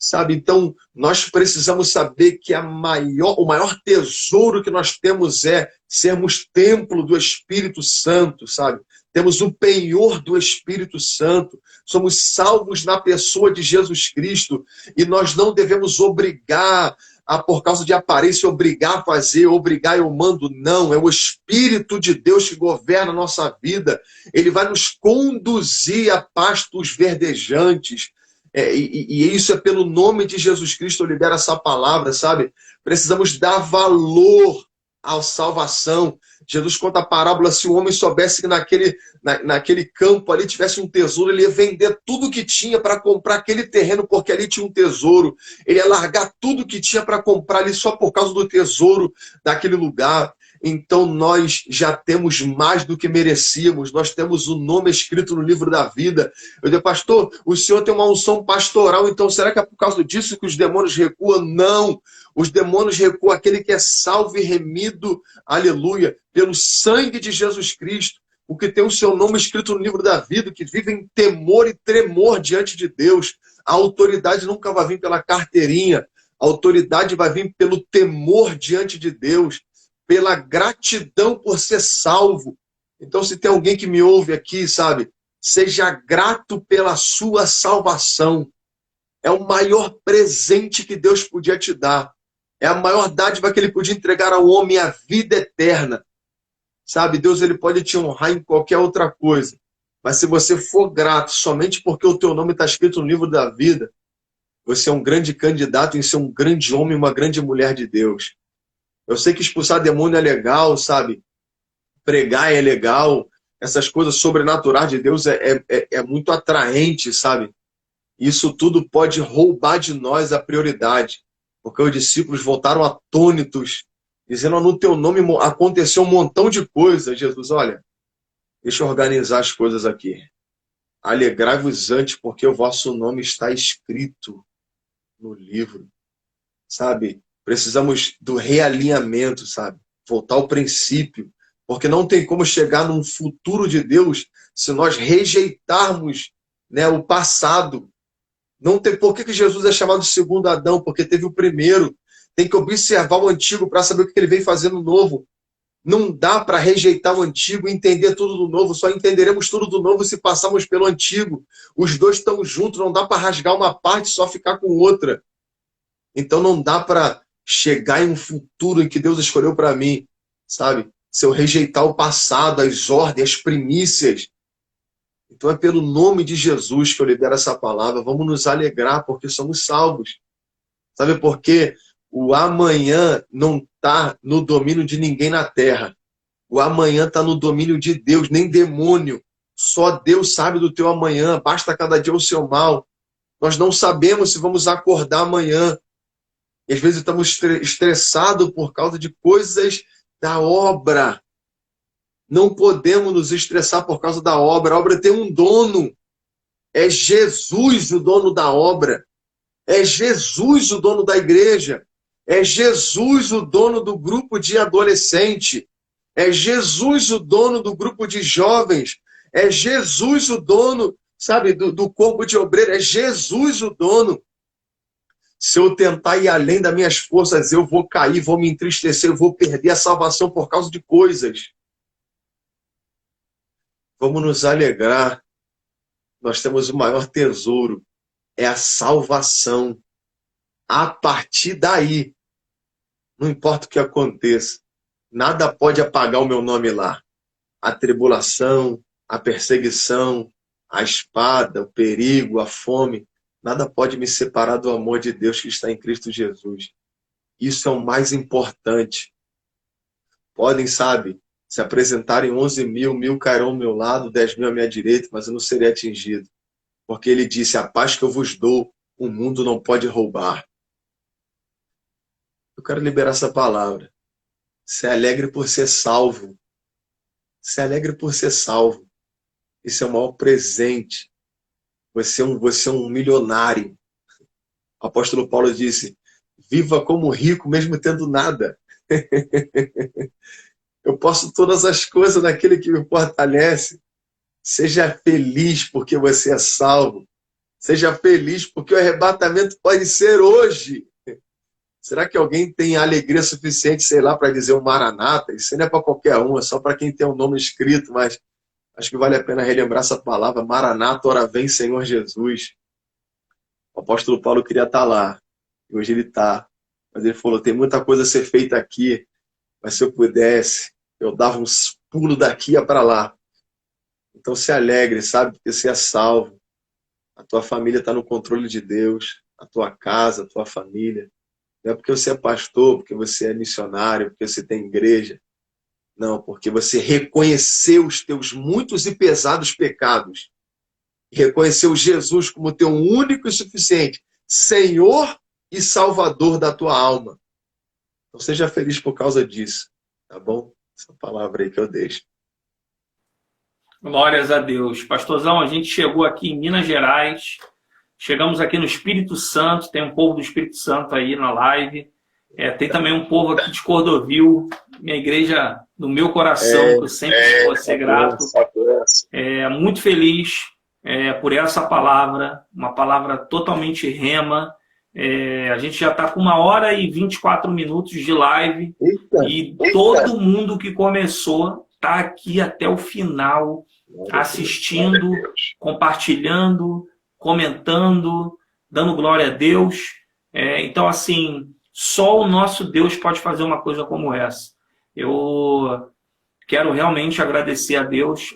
Sabe, então nós precisamos saber que o maior tesouro que nós temos é sermos templo do Espírito Santo, sabe? Temos o penhor do Espírito Santo, somos salvos na pessoa de Jesus Cristo e nós não devemos obrigar, por causa de aparência, obrigar a fazer, obrigar eu mando, não. É o Espírito de Deus que governa a nossa vida. Ele vai nos conduzir a pastos verdejantes. E isso é pelo nome de Jesus Cristo, eu libero essa palavra, sabe? Precisamos dar valor à salvação. Jesus conta a parábola, se o homem soubesse que naquele campo ali tivesse um tesouro, ele ia vender tudo que tinha para comprar aquele terreno, porque ali tinha um tesouro. Ele ia largar tudo que tinha para comprar ali só por causa do tesouro daquele lugar. Então nós já temos mais do que merecíamos, nós temos o nome escrito no livro da vida. Eu digo, pastor, o senhor tem uma unção pastoral, então será que é por causa disso que os demônios recuam? Não, os demônios recuam aquele que é salvo e remido, aleluia, pelo sangue de Jesus Cristo, o que tem o seu nome escrito no livro da vida, que vive em temor e tremor diante de Deus. A autoridade nunca vai vir pela carteirinha, a autoridade vai vir pelo temor diante de Deus, pela gratidão por ser salvo. Então, se tem alguém que me ouve aqui, sabe, seja grato pela sua salvação. É o maior presente que Deus podia te dar. É a maior dádiva que ele podia entregar ao homem, a vida eterna. Sabe, Deus ele pode te honrar em qualquer outra coisa. Mas se você for grato somente porque o teu nome está escrito no livro da vida, você é um grande candidato em ser um grande homem, uma grande mulher de Deus. Eu sei que expulsar demônio é legal, sabe? Pregar é legal. Essas coisas sobrenaturais de Deus é muito atraente, sabe? Isso tudo pode roubar de nós a prioridade. Porque os discípulos voltaram atônitos, dizendo, no teu nome aconteceu um montão de coisas. Jesus, olha, deixa eu organizar as coisas aqui. Alegrai-vos antes, porque o vosso nome está escrito no livro. Sabe? Precisamos do realinhamento, sabe? Voltar ao princípio. Porque não tem como chegar num futuro de Deus se nós rejeitarmos, né, o passado. Não tem. Por que Jesus é chamado de segundo Adão? Porque teve o primeiro. Tem que observar o antigo para saber o que ele vem fazendo no novo. Não dá para rejeitar o antigo e entender tudo do novo. Só entenderemos tudo do novo se passarmos pelo antigo. Os dois estão juntos, não dá para rasgar uma parte e só ficar com outra. Então não dá para chegar em um futuro em que Deus escolheu para mim, sabe? Se eu rejeitar o passado, as ordens, as primícias. Então é pelo nome de Jesus que eu libero essa palavra. Vamos nos alegrar porque somos salvos. Sabe por quê? O amanhã não está no domínio de ninguém na terra. O amanhã está no domínio de Deus, nem demônio. Só Deus sabe do teu amanhã. Basta cada dia o seu mal. Nós não sabemos se vamos acordar amanhã. E às vezes estamos estressados por causa de coisas da obra. Não podemos nos estressar por causa da obra. A obra tem um dono. É Jesus o dono da obra. É Jesus o dono da igreja. É Jesus o dono do grupo de adolescente. É Jesus o dono do grupo de jovens. É Jesus o dono sabe, do corpo de obreiro. É Jesus o dono. Se eu tentar ir além das minhas forças, eu vou cair, vou me entristecer, eu vou perder a salvação por causa de coisas. Vamos nos alegrar. Nós temos o maior tesouro, é a salvação. A partir daí, não importa o que aconteça, nada pode apagar o meu nome lá. A tribulação, a perseguição, a espada, o perigo, a fome, nada pode me separar do amor de Deus que está em Cristo Jesus. Isso é o mais importante. Podem, sabe, se apresentarem 11 mil, 1.000 cairão ao meu lado, 10 mil à minha direita, mas eu não serei atingido. Porque ele disse, a paz que eu vos dou, o mundo não pode roubar. Eu quero liberar essa palavra. Se alegre por ser salvo. Se alegre por ser salvo. Isso é o maior presente. Você é um milionário. O apóstolo Paulo disse, viva como rico, mesmo tendo nada. Eu posso todas as coisas naquele que me fortalece. Seja feliz porque você é salvo. Seja feliz porque o arrebatamento pode ser hoje. Será que alguém tem alegria suficiente, sei lá, para dizer um Maranata? Isso não é para qualquer um, é só para quem tem um nome escrito, mas acho que vale a pena relembrar essa palavra. Maranata, ora vem, Senhor Jesus. O apóstolo Paulo queria estar lá, e hoje ele está. Mas ele falou, tem muita coisa a ser feita aqui, mas se eu pudesse, eu dava uns pulos daqui para lá. Então se alegre, sabe? Porque você é salvo. A tua família está no controle de Deus. A tua casa, a tua família. Não é porque você é pastor, porque você é missionário, porque você tem igreja. Não, porque você reconheceu os teus muitos e pesados pecados. E reconheceu Jesus como teu único e suficiente Senhor e Salvador da tua alma. Então seja feliz por causa disso. Tá bom? Essa palavra aí que eu deixo. Glórias a Deus. Pastorzão, a gente chegou aqui em Minas Gerais, chegamos aqui no Espírito Santo, tem um povo do Espírito Santo aí na live, tem também um povo aqui de Cordovil, minha igreja do meu coração, que eu sempre vou ser grato. Muito feliz por essa palavra, uma palavra totalmente rema. A gente já está com 1h e 24 minutos de live. Eita. Todo mundo que começou está aqui até o final, assistindo, compartilhando, comentando, dando glória a Deus. Então, assim, só o nosso Deus pode fazer uma coisa como essa. Eu quero realmente agradecer a Deus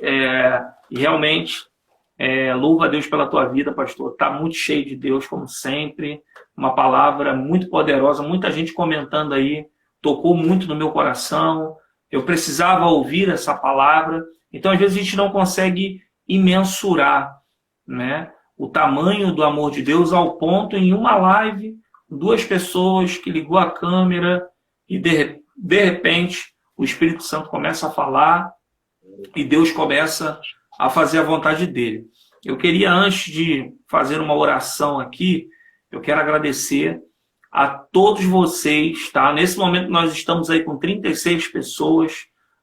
e realmente louvo a Deus pela tua vida, pastor. Está muito cheio de Deus, como sempre. Uma palavra muito poderosa, muita gente comentando aí, tocou muito no meu coração. Eu precisava ouvir essa palavra. Então, às vezes, a gente não consegue imensurar, né, o tamanho do amor de Deus ao ponto, em uma live, 2 pessoas que ligou a câmera e, de repente, o Espírito Santo começa a falar e Deus começa a fazer a vontade dele. Eu queria, antes de fazer uma oração aqui, eu quero agradecer a todos vocês, tá? Nesse momento nós estamos aí com 36 pessoas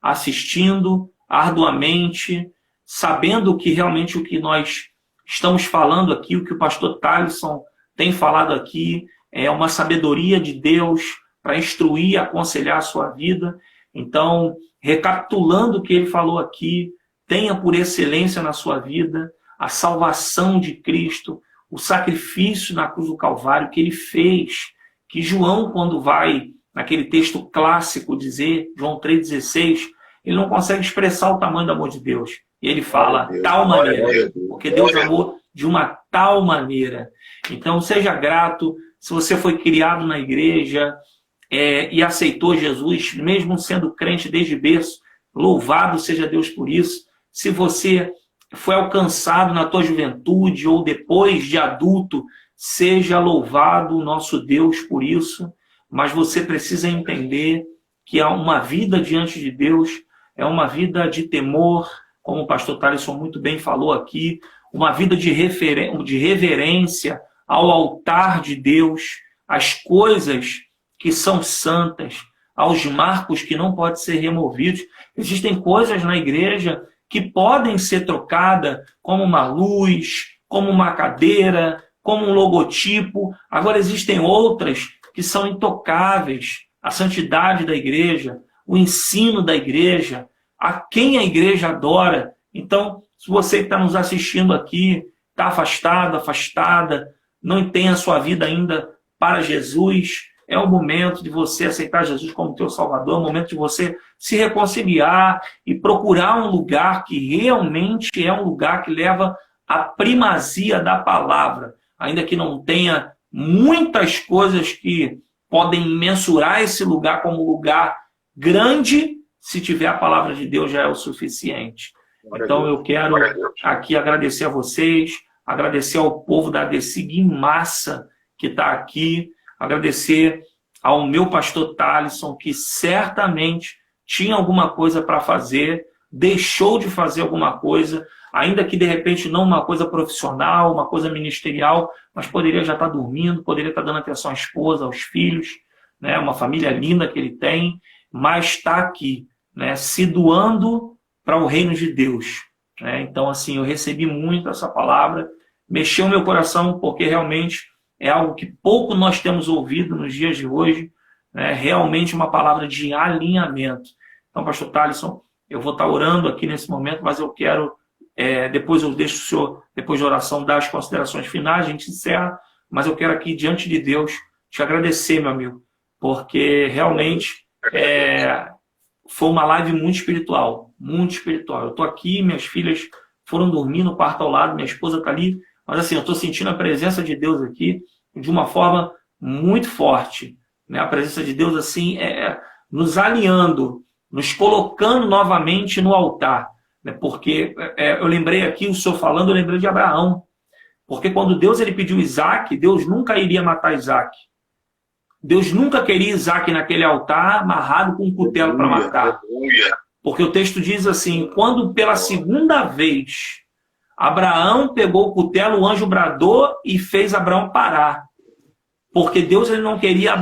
assistindo arduamente, sabendo que realmente o que nós estamos falando aqui, o que o pastor Thalisson tem falado aqui, é uma sabedoria de Deus para instruir e aconselhar a sua vida. Então, recapitulando o que ele falou aqui, tenha por excelência na sua vida a salvação de Cristo, o sacrifício na cruz do Calvário que ele fez, que João, quando vai naquele texto clássico dizer, João 3,16, ele não consegue expressar o tamanho do amor de Deus. E ele fala tal maneira, porque Deus amou de uma tal maneira. Então, seja grato. Se você foi criado na igreja e aceitou Jesus, mesmo sendo crente desde berço, louvado seja Deus por isso. Se você foi alcançado na tua juventude ou depois de adulto, seja louvado o nosso Deus por isso. Mas você precisa entender que uma vida diante de Deus é uma vida de temor, como o pastor Thalisson muito bem falou aqui, uma vida de reverência ao altar de Deus, às coisas que são santas, aos marcos que não podem ser removidos. Existem coisas na igreja que podem ser trocadas, como uma luz, como uma cadeira, como um logotipo. Agora existem outras que são intocáveis. A santidade da igreja, o ensino da igreja, a quem a igreja adora. Então, se você que está nos assistindo aqui, está afastado, afastada, não tem a sua vida ainda para Jesus, é o momento de você aceitar Jesus como teu Salvador, é o momento de você se reconciliar e procurar um lugar que realmente é um lugar que leva a primazia da palavra, ainda que não tenha muitas coisas que podem mensurar esse lugar como lugar grande. Se tiver a palavra de Deus, já é o suficiente. Então eu quero aqui agradecer a vocês, agradecer ao povo da Decig em massa que está aqui, agradecer ao meu pastor Thalisson, que certamente tinha alguma coisa para fazer, deixou de fazer alguma coisa, ainda que de repente não uma coisa profissional, uma coisa ministerial, mas poderia já estar dormindo, poderia estar dando atenção à esposa, aos filhos, né, uma família linda que ele tem, mas está aqui, né, se doando para o reino de Deus. Né? Então, assim, eu recebi muito essa palavra, mexeu meu coração, porque realmente é algo que pouco nós temos ouvido nos dias de hoje, né? Realmente uma palavra de alinhamento. Então, pastor Thalisson, eu vou estar orando aqui nesse momento, mas eu quero, depois eu deixo o senhor, depois da oração, dar as considerações finais, a gente encerra, mas eu quero aqui, diante de Deus, te agradecer, meu amigo, porque realmente foi uma live muito espiritual, muito espiritual. Eu estou aqui, minhas filhas foram dormir no quarto ao lado, minha esposa está ali, mas assim, eu estou sentindo a presença de Deus aqui de uma forma muito forte. Né? A presença de Deus assim nos alinhando, nos colocando novamente no altar. Né? Porque eu lembrei aqui, o senhor falando, eu lembrei de Abraão. Porque quando Deus ele pediu Isaac, Deus nunca iria matar Isaac. Deus nunca queria Isaac naquele altar amarrado com um cutelo para matar. Porque o texto diz assim, quando pela segunda vez Abraão pegou o cutelo, o anjo bradou e fez Abraão parar. Porque Deus ele não queria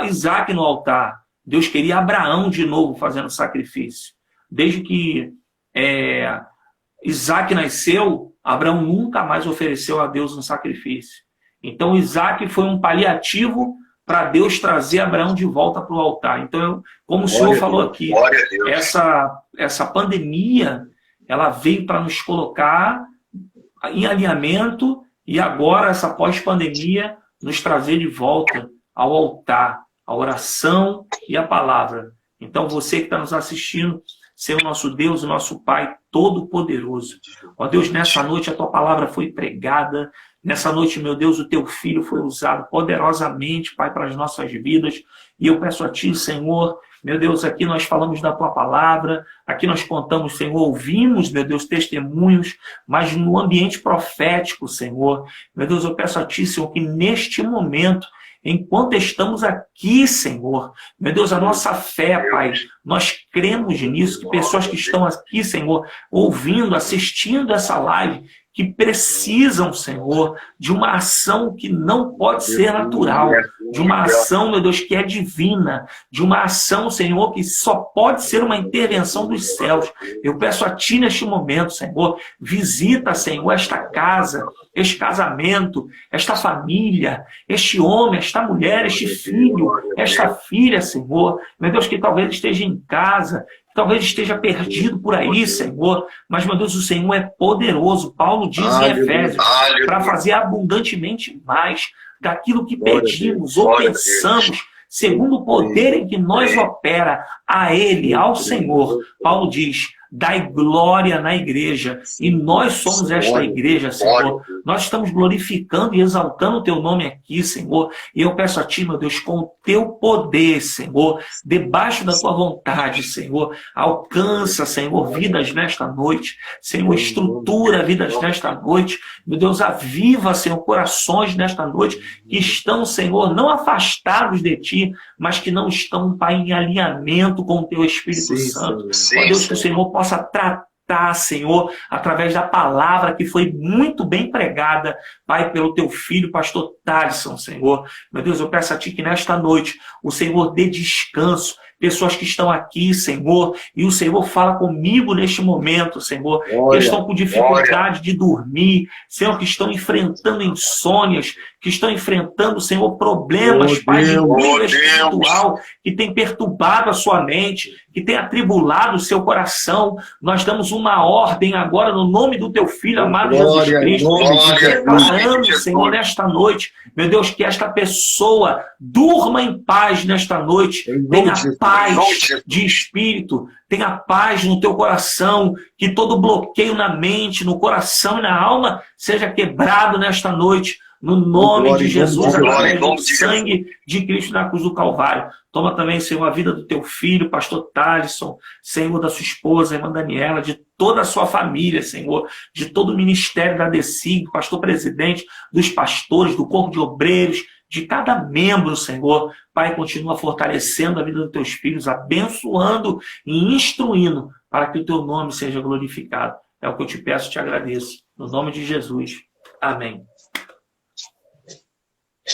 Isaac no altar. Deus queria Abraão de novo fazendo sacrifício. Desde que Isaac nasceu, Abraão nunca mais ofereceu a Deus um sacrifício. Então Isaac foi um paliativo para Deus trazer Abraão de volta para o altar. Então, como o senhor falou aqui, essa pandemia, ela veio para nos colocar em alinhamento e agora, essa pós-pandemia, nos trazer de volta ao altar, a oração e a palavra. Então, você que está nos assistindo, ser o nosso Deus, o nosso Pai Todo-Poderoso. Ó Deus, nessa noite a Tua palavra foi pregada. Nessa noite, meu Deus, o Teu Filho foi usado poderosamente, Pai, para as nossas vidas. E eu peço a Ti, Senhor, meu Deus, aqui nós falamos da Tua palavra, aqui nós contamos, Senhor, ouvimos, meu Deus, testemunhos, mas no ambiente profético, Senhor. Meu Deus, eu peço a Ti, Senhor, que neste momento, enquanto estamos aqui, Senhor, meu Deus, a nossa fé, Pai, nós cremos nisso, que pessoas que estão aqui, Senhor, ouvindo, assistindo essa live, que precisam, Senhor, de uma ação que não pode ser natural, de uma ação, meu Deus, que é divina, de uma ação, Senhor, que só pode ser uma intervenção dos céus. Eu peço a Ti neste momento, Senhor, visita, Senhor, esta casa, este casamento, esta família, este homem, esta mulher, este filho, esta filha, Senhor, meu Deus, que talvez esteja em casa, talvez esteja perdido por aí, Senhor, mas, meu Deus, o Senhor é poderoso. Paulo diz em Efésios, para fazer abundantemente mais daquilo que pedimos ou pensamos, segundo o poder em que nós opera, a Ele, ao Senhor. Paulo diz, dai glória na igreja, e nós somos esta igreja, Senhor. Nós estamos glorificando e exaltando o Teu nome aqui, Senhor, e eu peço a Ti, meu Deus, com o Teu poder, Senhor, debaixo da Tua vontade, Senhor, alcança, Senhor, vidas nesta noite, Senhor, estrutura vidas nesta noite, meu Deus, aviva, Senhor, corações nesta noite, que estão, Senhor, não afastados de Ti, mas que não estão, Pai, em alinhamento com o Teu Espírito Santo. Ó Deus, que o Senhor possa tratar, Senhor, através da palavra que foi muito bem pregada, Pai, pelo Teu Filho, pastor Thalisson, Senhor. Meu Deus, eu peço a Ti que nesta noite o Senhor dê descanso, pessoas que estão aqui, Senhor, e o Senhor fala comigo neste momento, Senhor, que estão com dificuldade de dormir, Senhor, que estão enfrentando insônias, que estão enfrentando, Senhor, problemas, Pai, de nível espiritual, que tem perturbado a sua mente, que tem atribulado o seu coração. Nós damos uma ordem agora no nome do teu Filho amado Jesus Cristo, declarando, Senhor, nesta noite, meu Deus, que esta pessoa durma em paz nesta noite, tenha paz de espírito, tenha paz no teu coração, que todo bloqueio na mente, no coração e na alma seja quebrado nesta noite, no nome de Jesus, através do sangue de Cristo na cruz do Calvário. Toma também, Senhor, a vida do teu filho, pastor Thalisson, Senhor, da sua esposa, irmã Daniela, de toda a sua família, Senhor, de todo o ministério da DECIG, do pastor presidente, dos pastores, do corpo de obreiros, de cada membro, Senhor. Pai, continua fortalecendo a vida dos teus filhos, abençoando e instruindo para que o teu nome seja glorificado. É o que eu te peço e te agradeço. No nome de Jesus. Amém.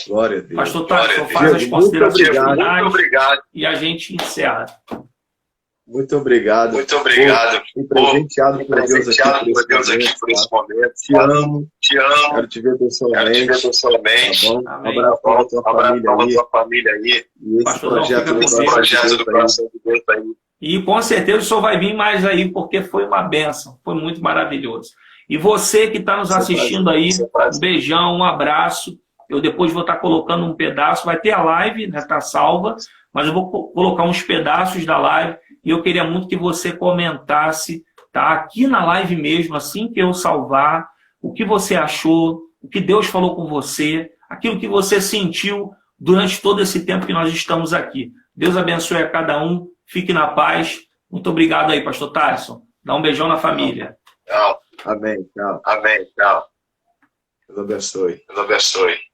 Glória a Deus. Pastor Thalisson, faz as considerações finais e a gente encerra. Muito obrigado. Muito obrigado. Fui presenteado por Deus aqui por esse momento. Te amo. Te amo. Quero te ver pessoalmente. Tá bom? Um abraço para tua família aí. E esse projeto do coração de Deus aí. E com certeza o senhor vai vir mais aí, porque foi uma bênção. Foi muito maravilhoso. E você que está nos assistindo aí, um beijão, um abraço. Eu depois vou estar colocando um pedaço, vai ter a live, né, tá salva, mas eu vou colocar uns pedaços da live e eu queria muito que você comentasse, tá, aqui na live mesmo, assim que eu salvar, o que você achou, o que Deus falou com você, aquilo que você sentiu durante todo esse tempo que nós estamos aqui. Deus abençoe a cada um, fique na paz. Muito obrigado aí, pastor Thalisson. Dá um beijão na família. Tchau. Amém. Tchau. Amém. Tchau. Deus abençoe. Deus abençoe.